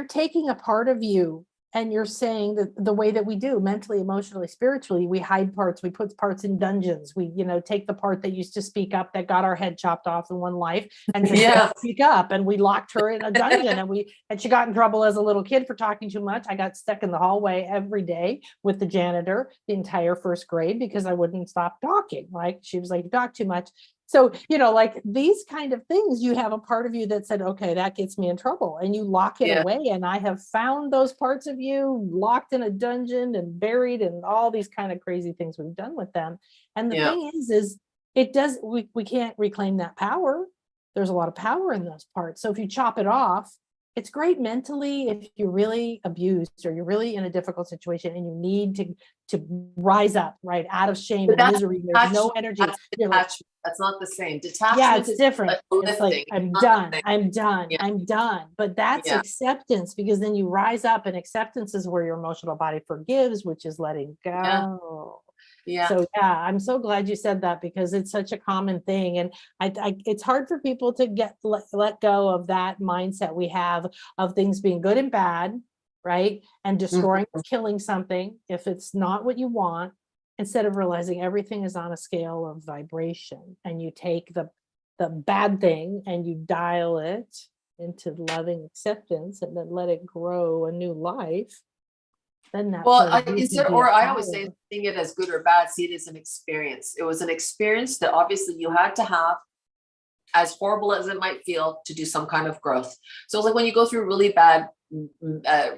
taking a part of you and you're saying that the way that we do mentally, emotionally, spiritually, we hide parts, we put parts in dungeons. We, take the part that used to speak up, that got our head chopped off in one life and just speak up. And we locked her in a dungeon and she got in trouble as a little kid for talking too much. I got stuck in the hallway every day with the janitor, the entire first grade, because I wouldn't stop talking. Like she was like, you talk too much. So, like these kind of things, you have a part of you that said, okay, that gets me in trouble, and you lock it away. And I have found those parts of you locked in a dungeon and buried and all these kind of crazy things we've done with them. And the thing is we can't reclaim that power. There's a lot of power in those parts. So if you chop it off, it's great mentally if you're really abused or you're really in a difficult situation and you need to rise up, right, out of shame and misery. There's no energy. That's not the same. Detachment. Yeah, it's different. It's like, I'm done. But that's acceptance, because then you rise up, and acceptance is where your emotional body forgives, which is letting go. Yeah. So I'm so glad you said that, because it's such a common thing. And it's hard for people to let go of that mindset we have of things being good and bad, right? And destroying or killing something if it's not what you want, instead of realizing everything is on a scale of vibration, and you take the bad thing and you dial it into loving acceptance and then let it grow a new life. Then that I always say, seeing it as good or bad, see it as an experience. It was an experience that obviously you had to have as horrible as it might feel, to do some kind of growth. So it's like when you go through really bad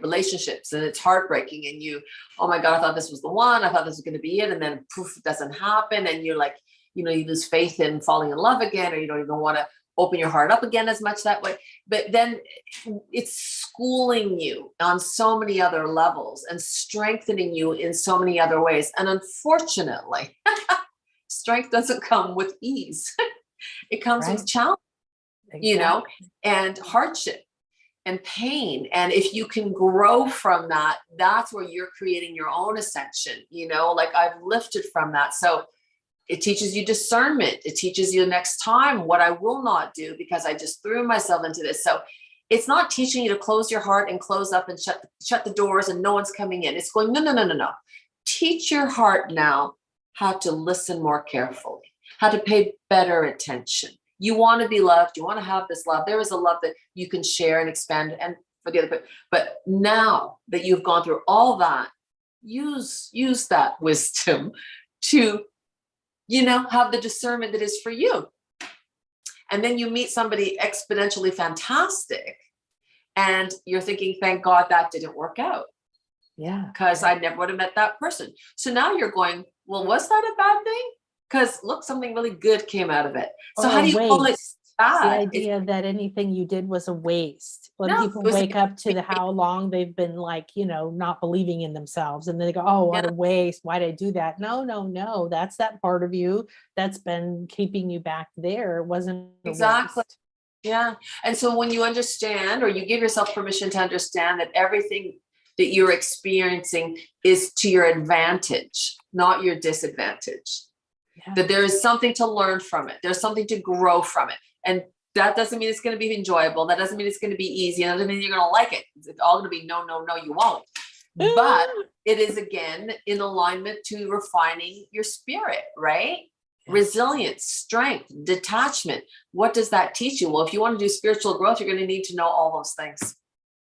relationships and it's heartbreaking and you, oh my God, I thought this was the one, I thought this was going to be it. And then poof, it doesn't happen. And you're like, you lose faith in falling in love again, or you don't even want to open your heart up again as much that way. But then it's schooling you on so many other levels and strengthening you in so many other ways. And unfortunately, strength doesn't come with ease. It comes with challenge, and hardship and pain. And if you can grow from that, that's where you're creating your own ascension, like I've lifted from that. So it teaches you discernment. It teaches you next time what I will not do because I just threw myself into this. So it's not teaching you to close your heart and close up and shut the doors and no one's coming in. It's going, no. Teach your heart now how to listen more carefully, how to pay better attention. You want to be loved. You want to have this love. There is a love that you can share and expand and for the other. But now that you've gone through all that, use that wisdom to, have the discernment that is for you. And then you meet somebody exponentially fantastic and you're thinking, thank God that didn't work out. Yeah. Because I never would have met that person. So now you're going, well, was that a bad thing? Because look, something really good came out of it. So how do you call it bad? The idea that anything you did was a waste. When No, people wake up to how long they've been not believing in themselves, and then they go, oh, what a waste. Why did I do that? No. That's that part of you that's been keeping you back there. It wasn't exactly. Yeah. And so when you understand, or you give yourself permission to understand that everything that you're experiencing is to your advantage, not your disadvantage. Yeah. That there is something to learn from it. There's something to grow from it. And that doesn't mean it's going to be enjoyable. That doesn't mean it's going to be easy. That doesn't mean you're going to like it. It's all going to be no, you won't. But it is, again, in alignment to refining your spirit, right? Yes. Resilience, strength, detachment. What does that teach you? Well, if you want to do spiritual growth, you're going to need to know all those things.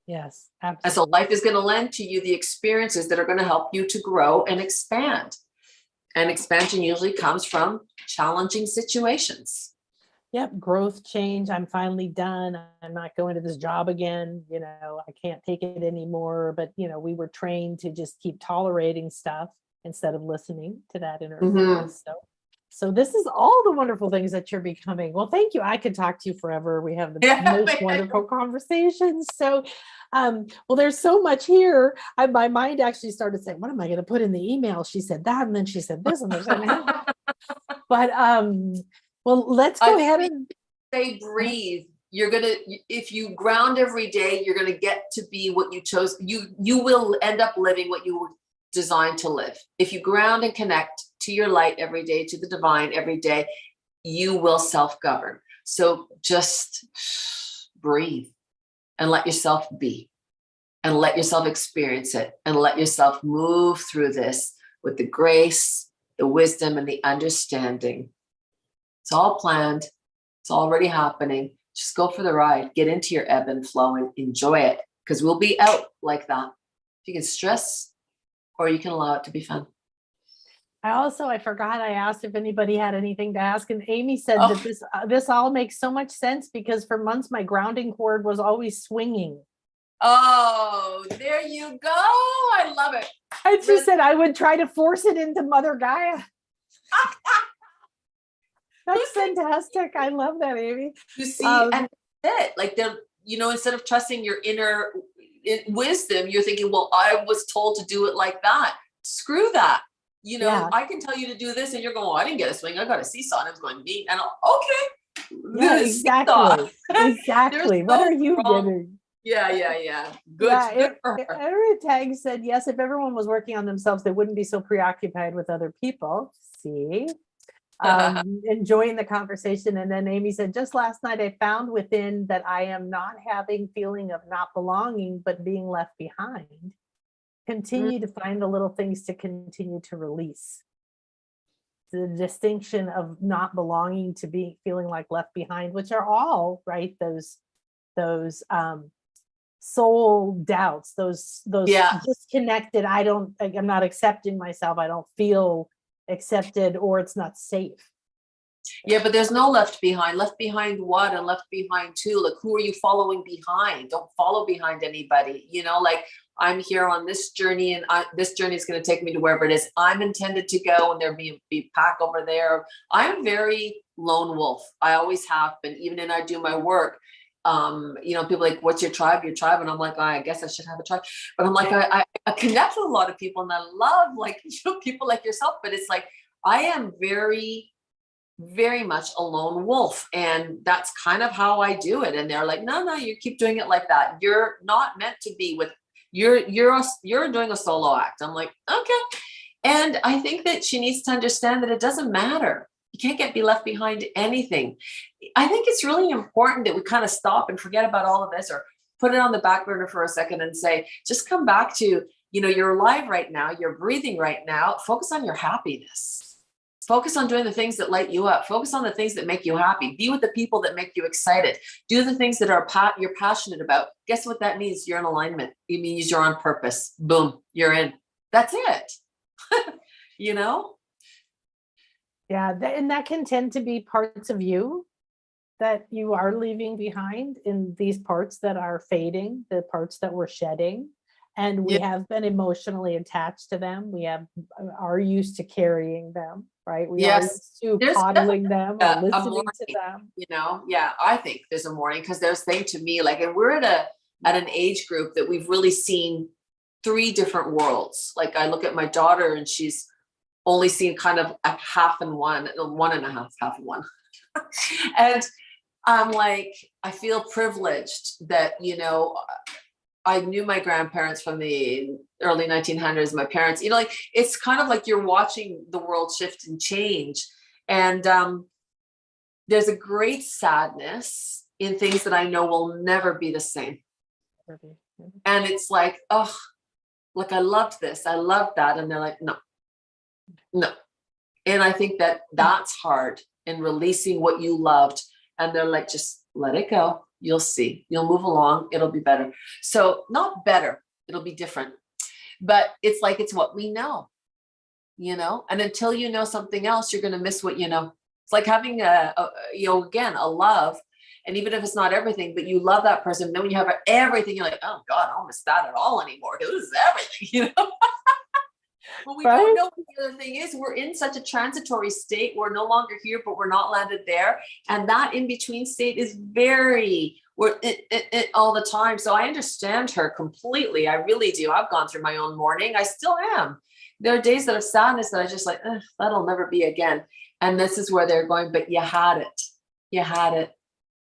Yes, absolutely. And so life is going to lend to you the experiences that are going to help you to grow and expand. And expansion usually comes from challenging situations. Yep. Growth, change. I'm finally done. I'm not going to this job again. I can't take it anymore. But, we were trained to just keep tolerating stuff instead of listening to that inner voice. So this is all the wonderful things that you're becoming. Well, thank you. I could talk to you forever. We have the most wonderful conversations. So, well, there's so much here. My mind actually started saying, what am I going to put in the email? She said that, and then she said this, and there's that. But, well, let's go ahead and say breathe. You're going to, if you ground every day, you're going to get to be what you chose. You will end up living what you were designed to live. If you ground and connect to your light every day, to the divine every day, you will self-govern. So just breathe and let yourself be, and let yourself experience it, and let yourself move through this with the grace, the wisdom, and the understanding. It's all planned. It's already happening. Just go for the ride. Get into your ebb and flow and enjoy it, because we'll be out like that. You can stress, or you can allow it to be fun. I forgot, I asked if anybody had anything to ask, and Amy said that this all makes so much sense, because for months my grounding cord was always swinging. Oh, there you go. I love it. And she said I would try to force it into Mother Gaia. That's fantastic. I love that, Amy. You see, and it like instead of trusting your inner wisdom, you're thinking, well, I was told to do it like that. Screw that. I can tell you to do this, and you're going, well, I didn't get a swing. I got a seesaw, and I was going, me. And okay. Yeah, exactly. Exactly. What are you getting? Yeah. Good for her. Eric Tag said, yes, if everyone was working on themselves, they wouldn't be so preoccupied with other people. See? Enjoying the conversation. And then Amy said, just last night I found within that I am not having feeling of not belonging, but being left behind. Continue to find the little things to continue to release. The distinction of not belonging to feeling like left behind, which are all right, those soul doubts, those disconnected, I'm not accepting myself, I don't feel accepted, or it's not safe. Yeah, but there's no left behind. Left behind what and left behind too? Like, who are you following behind? Don't follow behind anybody. Like I'm here on this journey, and this journey is going to take me to wherever it is I'm intended to go, and there'll be pack over there. I'm very lone wolf. I always have been, even when I do my work. People like, what's your tribe? Your tribe. And I'm like, I guess I should have a tribe. But I'm like, I connect with a lot of people, and I love like people like yourself. But it's like I am very, very much a lone wolf, and that's kind of how I do it. And they're like, no, you keep doing it like that. You're not meant to be with. You're doing a solo act. I'm like, okay. And I think that she needs to understand that it doesn't matter. You can't be left behind anything. I think it's really important that we kind of stop and forget about all of this, or put it on the back burner for a second and say, just come back to, you're alive right now. You're breathing right now. Focus on your happiness. Focus on doing the things that light you up. Focus on the things that make you happy. Be with the people that make you excited. Do the things that you're passionate about. Guess what that means? You're in alignment. It means you're on purpose. Boom, you're in. That's it. Yeah, and that can tend to be parts of you that you are leaving behind, in these parts that are fading, the parts that we're shedding. And we have been emotionally attached to them. We are used to carrying them, right? We are used to coddling them or listening to them. Yeah, I think there's a mourning, because there's thing to me, like, and we're at an age group that we've really seen 3 different worlds. Like I look at my daughter, and she's only seen kind of a half and one and a half and one. And I'm like, I feel privileged that, I knew my grandparents from the early 1900s, my parents, it's kind of like you're watching the world shift and change. And there's a great sadness in things that I know will never be the same. And it's like, oh, look, I loved this. I loved that. And they're like, no. And I think that that's hard, in releasing what you loved. And they're like, just let it go. You'll see, you'll move along. It'll be better. So not better, it'll be different, but it's like, it's what we know, and until you know something else, you're going to miss what you know. It's like having a love. And even if it's not everything, but you love that person, then when you have everything, you're like, oh God, I don't miss that at all anymore. This is everything, Well, we don't know what the other thing is. We're in such a transitory state. We're no longer here, but we're not landed there. And that in-between state is we're all the time. So I understand her completely. I really do. I've gone through my own mourning. I still am. There are days that of sadness that I just like, that'll never be again. And this is where they're going, but you had it. You had it.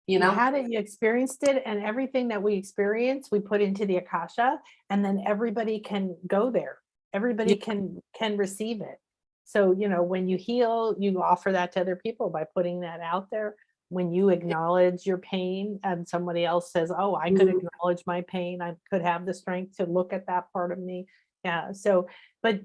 You had it, you experienced it, and everything that we experience, we put into the Akasha, and then everybody can go there. Everybody can receive it. So, when you heal, you offer that to other people by putting that out there. When you acknowledge your pain and somebody else says, oh, I could acknowledge my pain. I could have the strength to look at that part of me. Yeah. So, but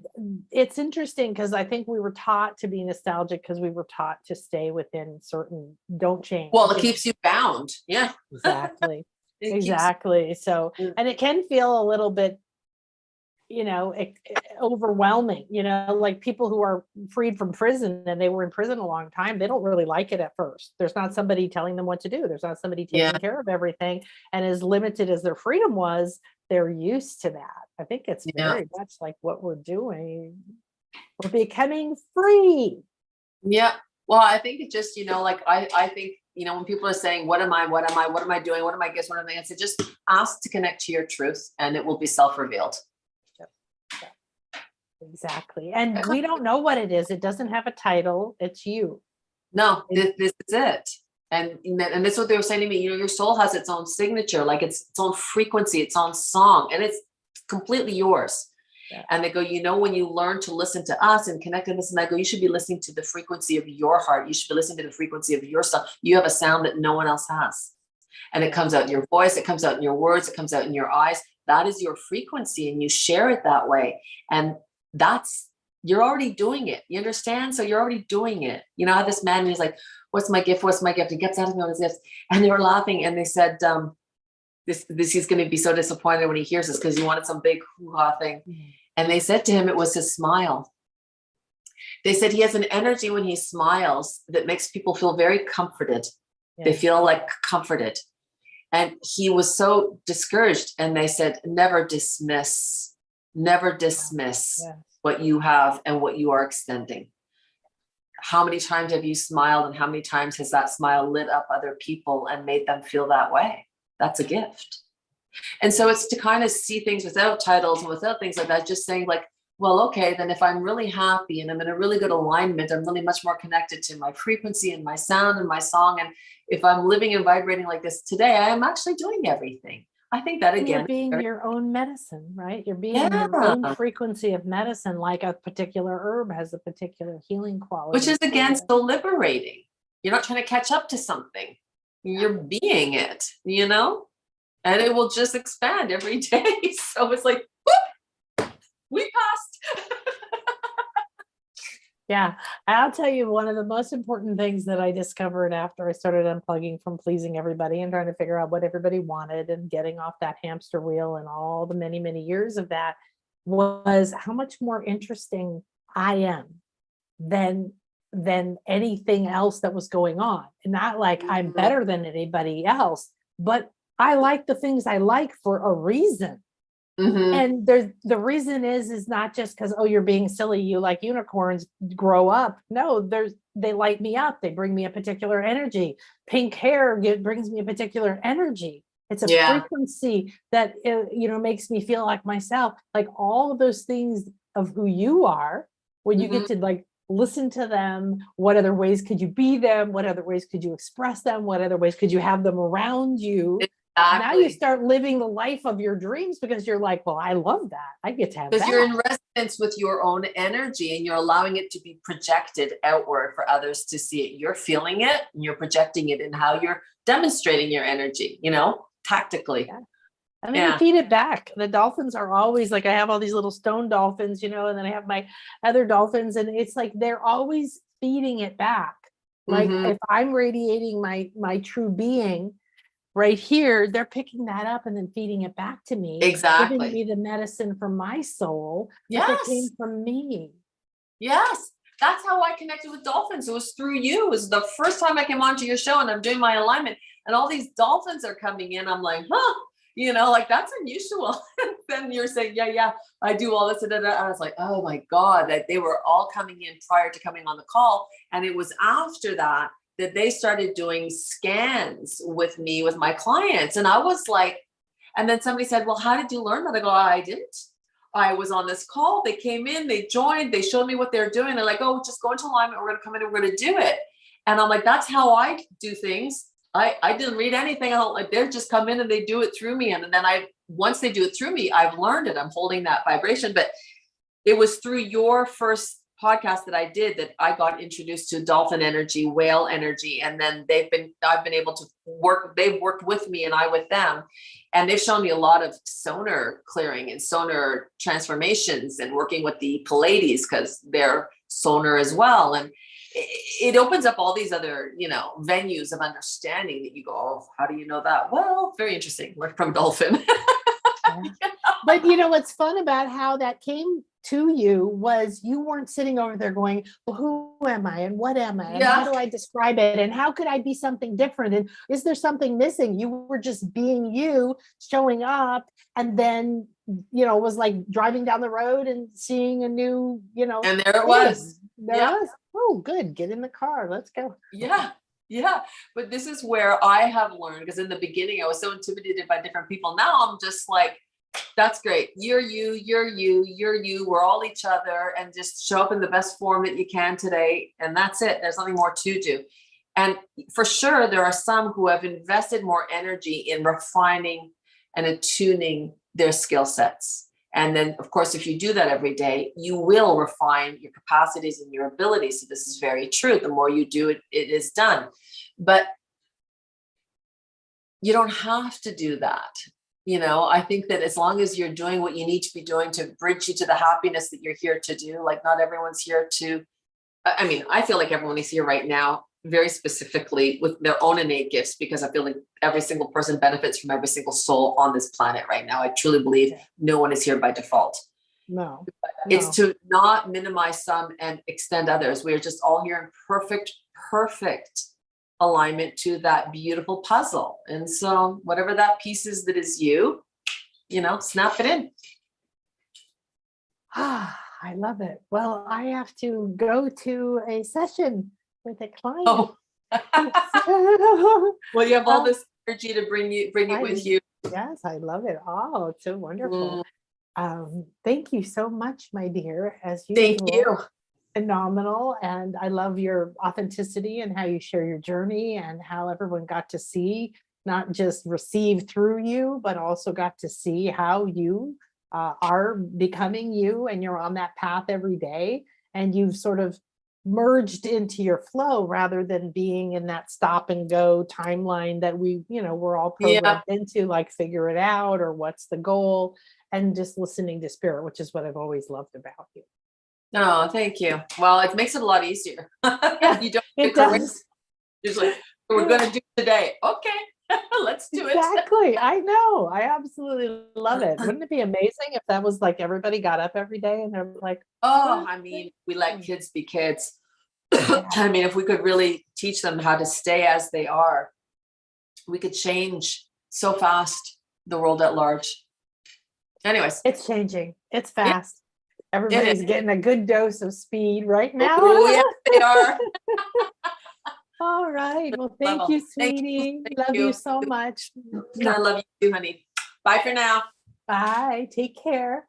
it's interesting, because I think we were taught to be nostalgic, because we were taught to stay within certain, don't change. Well, it keeps you bound. Yeah. Exactly. Exactly. So, and it can feel a little bit, overwhelming, like people who are freed from prison and they were in prison a long time, they don't really like it at first. There's not somebody telling them what to do. There's not somebody taking care of everything. And as limited as their freedom was, they're used to that. I think it's very much like what we're doing. We're becoming free. Yeah. Well, I think it just, I think, when people are saying, what am I doing? What am I guess? What am I? I say, just ask to connect to your truth, and it will be self-revealed. Exactly. And we don't know what it is. It doesn't have a title. It's you. No, this is it. And that's what they were saying to me. Your soul has its own signature, like its own frequency, its own song, and it's completely yours. Yeah. And they go, when you learn to listen to us and connect to this, and I go, you should be listening to the frequency of your heart. You should be listening to the frequency of your soul. You have a sound that no one else has. And it comes out in your voice. It comes out in your words. It comes out in your eyes. That is your frequency, and you share it that way. And you're already doing it. You understand? So you're already doing it. I had this man, and he's like, what's my gift? What's my gift? He gets out of me all his gifts. And they were laughing, and they said, this he's going to be so disappointed when he hears this, because he wanted some big hoo-ha thing. Mm-hmm. And they said to him, it was his smile. They said he has an energy when he smiles that makes people feel very comforted. Yeah. They feel like comforted. And he was so discouraged. And they said, never dismiss Yeah. what you have and what you are extending. How many times have you smiled, and how many times has that smile lit up other people and made them feel that way? That's a gift. And so it's to kind of see things without titles and without things like that, just saying like, well, okay, then if I'm really happy and I'm in a really good alignment, I'm really much more connected to my frequency and my sound and my song. And if I'm living and vibrating like this today, I am actually doing everything. I think that, And again, you're being your own medicine, right? You're being yeah, your own frequency of medicine, like a particular herb has a particular healing quality. which is, again, so liberating. You're not trying to catch up to something. You're being it, you know, and it will just expand every day. So it's like, whoop, we passed. Yeah, I'll tell you, one of the most important things that I discovered after I started unplugging from pleasing everybody and trying to figure out what everybody wanted and getting off that hamster wheel and all the many, many years of that, was how much more interesting I am than anything else that was going on. And not like I'm better than anybody else, but I like the things I like for a reason. Mm-hmm. And the reason is not just because, oh, you're being silly, you like unicorns, grow up. No, they light me up. They bring me a particular energy. Pink hair brings me a particular energy. It's a frequency that, makes me feel like myself. Like all of those things of who you are, when you get to like listen to them. What other ways could you be them? What other ways could you express them? What other ways could you have them around you? Exactly. Now you start living the life of your dreams because you're like, well, I love that. I get to have that. Because you're in resonance with your own energy and you're allowing it to be projected outward for others to see it. You're feeling it and you're projecting it in how you're demonstrating your energy, tactically. Yeah. And then you feed it back. The dolphins are always like, I have all these little stone dolphins, and then I have my other dolphins, and it's like they're always feeding it back. Like if I'm radiating my true being right here, they're picking that up and then feeding it back to me. Exactly. Giving me the medicine from my soul that came from me. Yes. That's how I connected with dolphins. It was through you. It was the first time I came onto your show and I'm doing my alignment and all these dolphins are coming in. I'm like, like that's unusual. Then you're saying, yeah, I do all this. And I was like, oh my God, that they were all coming in prior to coming on the call. And it was after that they started doing scans with me, with my clients. And I was like, and then somebody said, well, how did you learn that? I go, I didn't. I was on this call. They came in, they joined, they showed me what they're doing. They're like, oh, just go into alignment. We're going to come in and we're going to do it. And I'm like, that's how I do things. I didn't read anything. I don't like, they're just come in and they do it through me. And then once they do it through me, I've learned it. I'm holding that vibration. But it was through your first podcast that I did that I got introduced to dolphin energy, whale energy. And then I've been able to they've worked with me and I with them. And they've shown me a lot of sonar clearing and sonar transformations and working with the Pleiades because they're sonar as well. And it opens up all these other, venues of understanding that you go, oh, how do you know that? Well, very interesting. We're from dolphin. But what's fun about how that came to you was you weren't sitting over there going, well, who am I and what am I and how do I describe it and how could I be something different and is there something missing? You were just being you, showing up, and then it was like driving down the road and seeing a new and there it was. It was. Oh, good, get in the car, let's go. Yeah, but this is where I have learned, because in the beginning I was so intimidated by different people. Now I'm just like, that's great. You're you. We're all each other, and just show up in the best form that you can today. And that's it. There's nothing more to do. And for sure, there are some who have invested more energy in refining and attuning their skill sets. And then, of course, if you do that every day, you will refine your capacities and your abilities. So this is very true. The more you do it, it is done. But you don't have to do that. I think that as long as you're doing what you need to be doing to bridge you to the happiness that you're here to do, like not everyone's here to, I feel like everyone is here right now, very specifically with their own innate gifts, because I feel like every single person benefits from every single soul on this planet right now. I truly believe no one is here by default. no, It's no. to not minimize some and extend others. We're just all here in perfect alignment to that beautiful puzzle. And so whatever that piece is that is you, snap it in. Ah, I love it. Well, I have to go to a session with a client. Oh, well, you have all this energy to bring it with you. Yes, I love it. Oh, it's so wonderful. Thank you so much, my dear. As Thank usual, you. phenomenal. And I love your authenticity and how you share your journey and how everyone got to see, not just receive through you, but also got to see how you are becoming you, and you're on that path every day, and you've sort of merged into your flow rather than being in that stop and go timeline that we're all programmed into, like figure it out or what's the goal, and just listening to spirit, which is what I've always loved about you. Oh, thank you. Well, it makes it a lot easier. Yeah, You don't it does. Usually, we're going to do today. Okay, let's do it. Exactly. I know. I absolutely love it. Wouldn't it be amazing if that was like everybody got up every day and they're like, oh, I mean, we let kids be kids. I mean, if we could really teach them how to stay as they are, we could change so fast the world at large. Anyways, it's changing. It's fast. Everybody's it getting a good dose of speed right now. Oh, yes, they are. All right. Well, thank you, sweetie. Love you so much. I love you too, honey. Bye for now. Bye. Take care.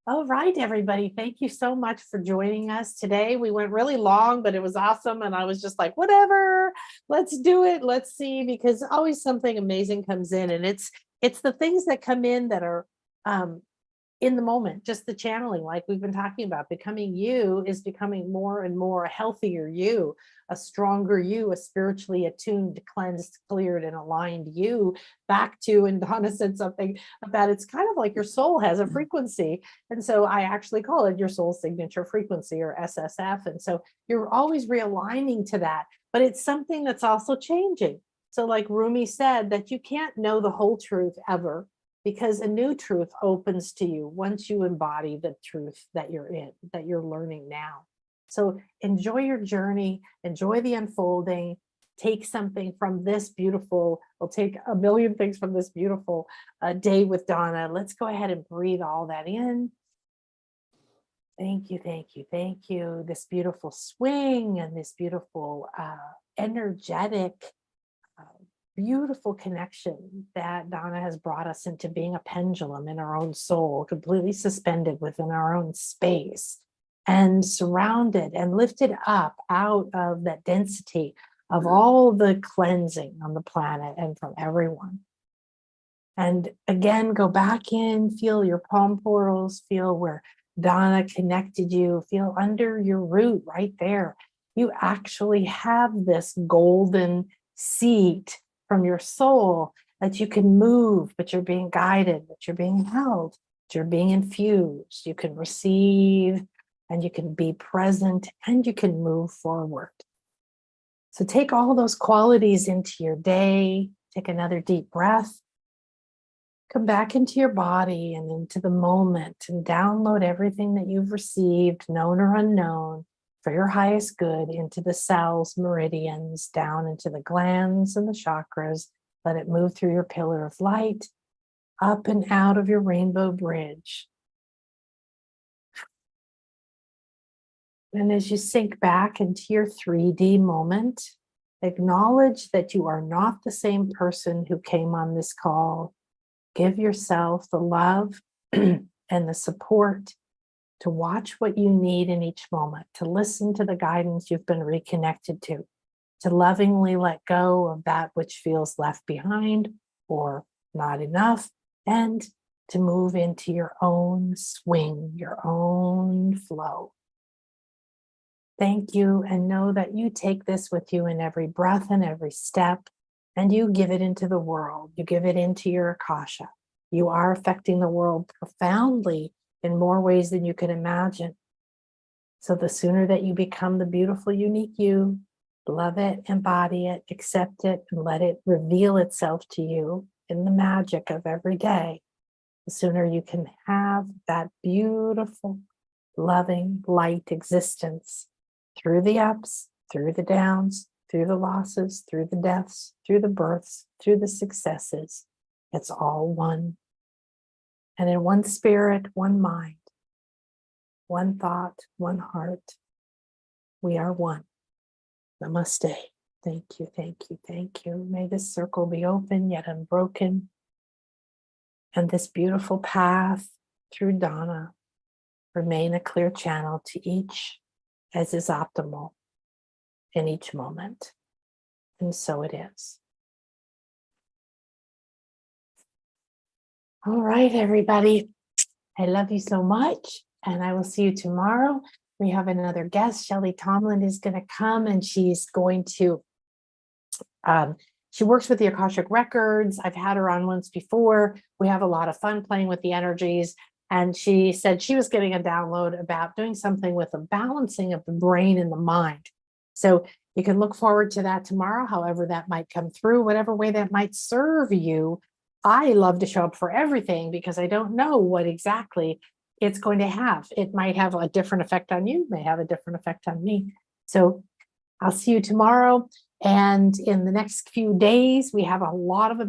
All right, everybody. Thank you so much for joining us today. We went really long, but it was awesome. And I was just like, whatever, let's do it. Let's see, because always something amazing comes in, and it's the things that come in that are in the moment, just the channeling, like we've been talking about. Becoming you is becoming more and more a healthier you, a stronger you, a spiritually attuned, cleansed, cleared, and aligned you, back to, and Donna said something about, it's kind of like your soul has a frequency. And so I actually call it your soul signature frequency, or SSF. And so you're always realigning to that, but it's something that's also changing. So like Rumi said, that you can't know the whole truth ever, because a new truth opens to you once you embody the truth that you're learning now. So enjoy your journey, enjoy the unfolding, take something from this beautiful, we'll take a million things from this beautiful day with Donna. Let's go ahead and breathe all that in. Thank you, thank you, thank you. This beautiful swing and this beautiful energetic beautiful connection that Donna has brought us into being a pendulum in our own soul, completely suspended within our own space and surrounded and lifted up out of that density of all the cleansing on the planet and from everyone. And again, go back in, feel your palm portals, feel where Donna connected you, feel under your root right there. You actually have this golden seat from your soul that you can move, but you're being guided, but you're being held, but you're being infused. You can receive, and you can be present, and you can move forward. So take all those qualities into your day. Take another deep breath. Come back into your body and into the moment, and download everything that you've received, known or unknown, for your highest good, into the cells, meridians, down into the glands and the chakras. Let it move through your pillar of light, up and out of your rainbow bridge. And as you sink back into your 3D moment, acknowledge that you are not the same person who came on this call. Give yourself the love and the support to watch what you need in each moment, to listen to the guidance you've been reconnected to lovingly let go of that which feels left behind or not enough, and to move into your own swing, your own flow. Thank you, and know that you take this with you in every breath and every step, and you give it into the world. You give it into your Akasha. You are affecting the world profoundly in more ways than you can imagine. So the sooner that you become the beautiful, unique you, love it, embody it, accept it, and let it reveal itself to you in the magic of every day, the sooner you can have that beautiful, loving, light existence through the ups, through the downs, through the losses, through the deaths, through the births, through the successes. It's all one. And in one spirit, one mind, one thought, one heart, we are one. Namaste. Thank you, thank you, thank you. May this circle be open yet unbroken. And this beautiful path through Donna remain a clear channel to each as is optimal in each moment. And so it is. All right, everybody. I love you so much. And I will see you tomorrow. We have another guest. Shelley Tomlin is going to come, and she's going to, she works with the Akashic Records. I've had her on once before. We have a lot of fun playing with the energies. And she said she was getting a download about doing something with the balancing of the brain and the mind. So you can look forward to that tomorrow, however that might come through, whatever way that might serve you. I love to show up for everything because I don't know what exactly it's going to have. It might have a different effect on you, may have a different effect on me. So I'll see you tomorrow. And in the next few days, we have a lot of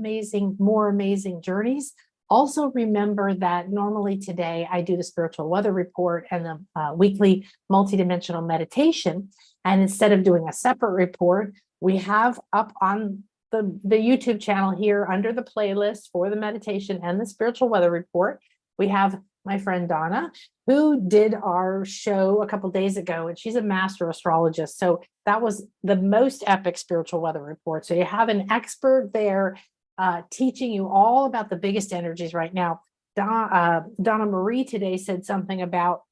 more amazing journeys. Also remember that normally today I do the spiritual weather report and the weekly multidimensional meditation. And instead of doing a separate report, we have up on the YouTube channel here under the playlist for the meditation and the spiritual weather report, we have my friend Donna, who did our show a couple of days ago, and she's a master astrologist. So that was the most epic spiritual weather report. So you have an expert there teaching you all about the biggest energies right now. Donna-Marie today said something about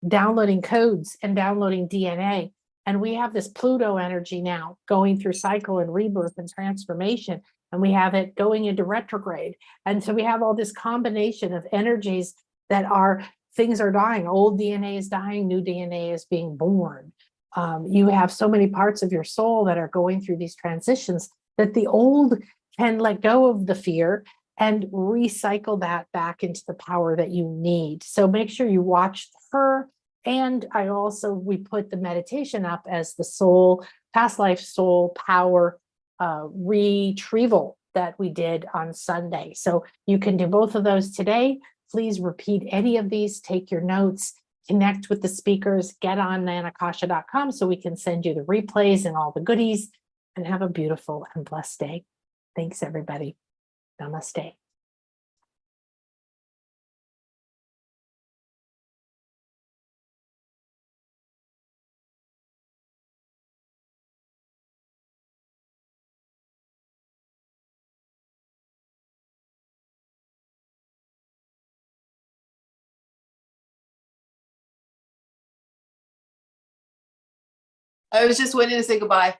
downloading codes and downloading DNA. And we have this Pluto energy now going through cycle and rebirth and transformation. And we have it going into retrograde. And so we have all this combination of energies that things are dying. Old DNA is dying, new DNA is being born. You have so many parts of your soul that are going through these transitions that the old can let go of the fear and recycle that back into the power that you need. So make sure you watch her. And we put the meditation up as the soul, past life soul power retrieval that we did on Sunday. So you can do both of those today. Please repeat any of these, take your notes, connect with the speakers, get on nanakasha.com so we can send you the replays and all the goodies, and have a beautiful and blessed day. Thanks, everybody. Namaste. I was just waiting to say goodbye.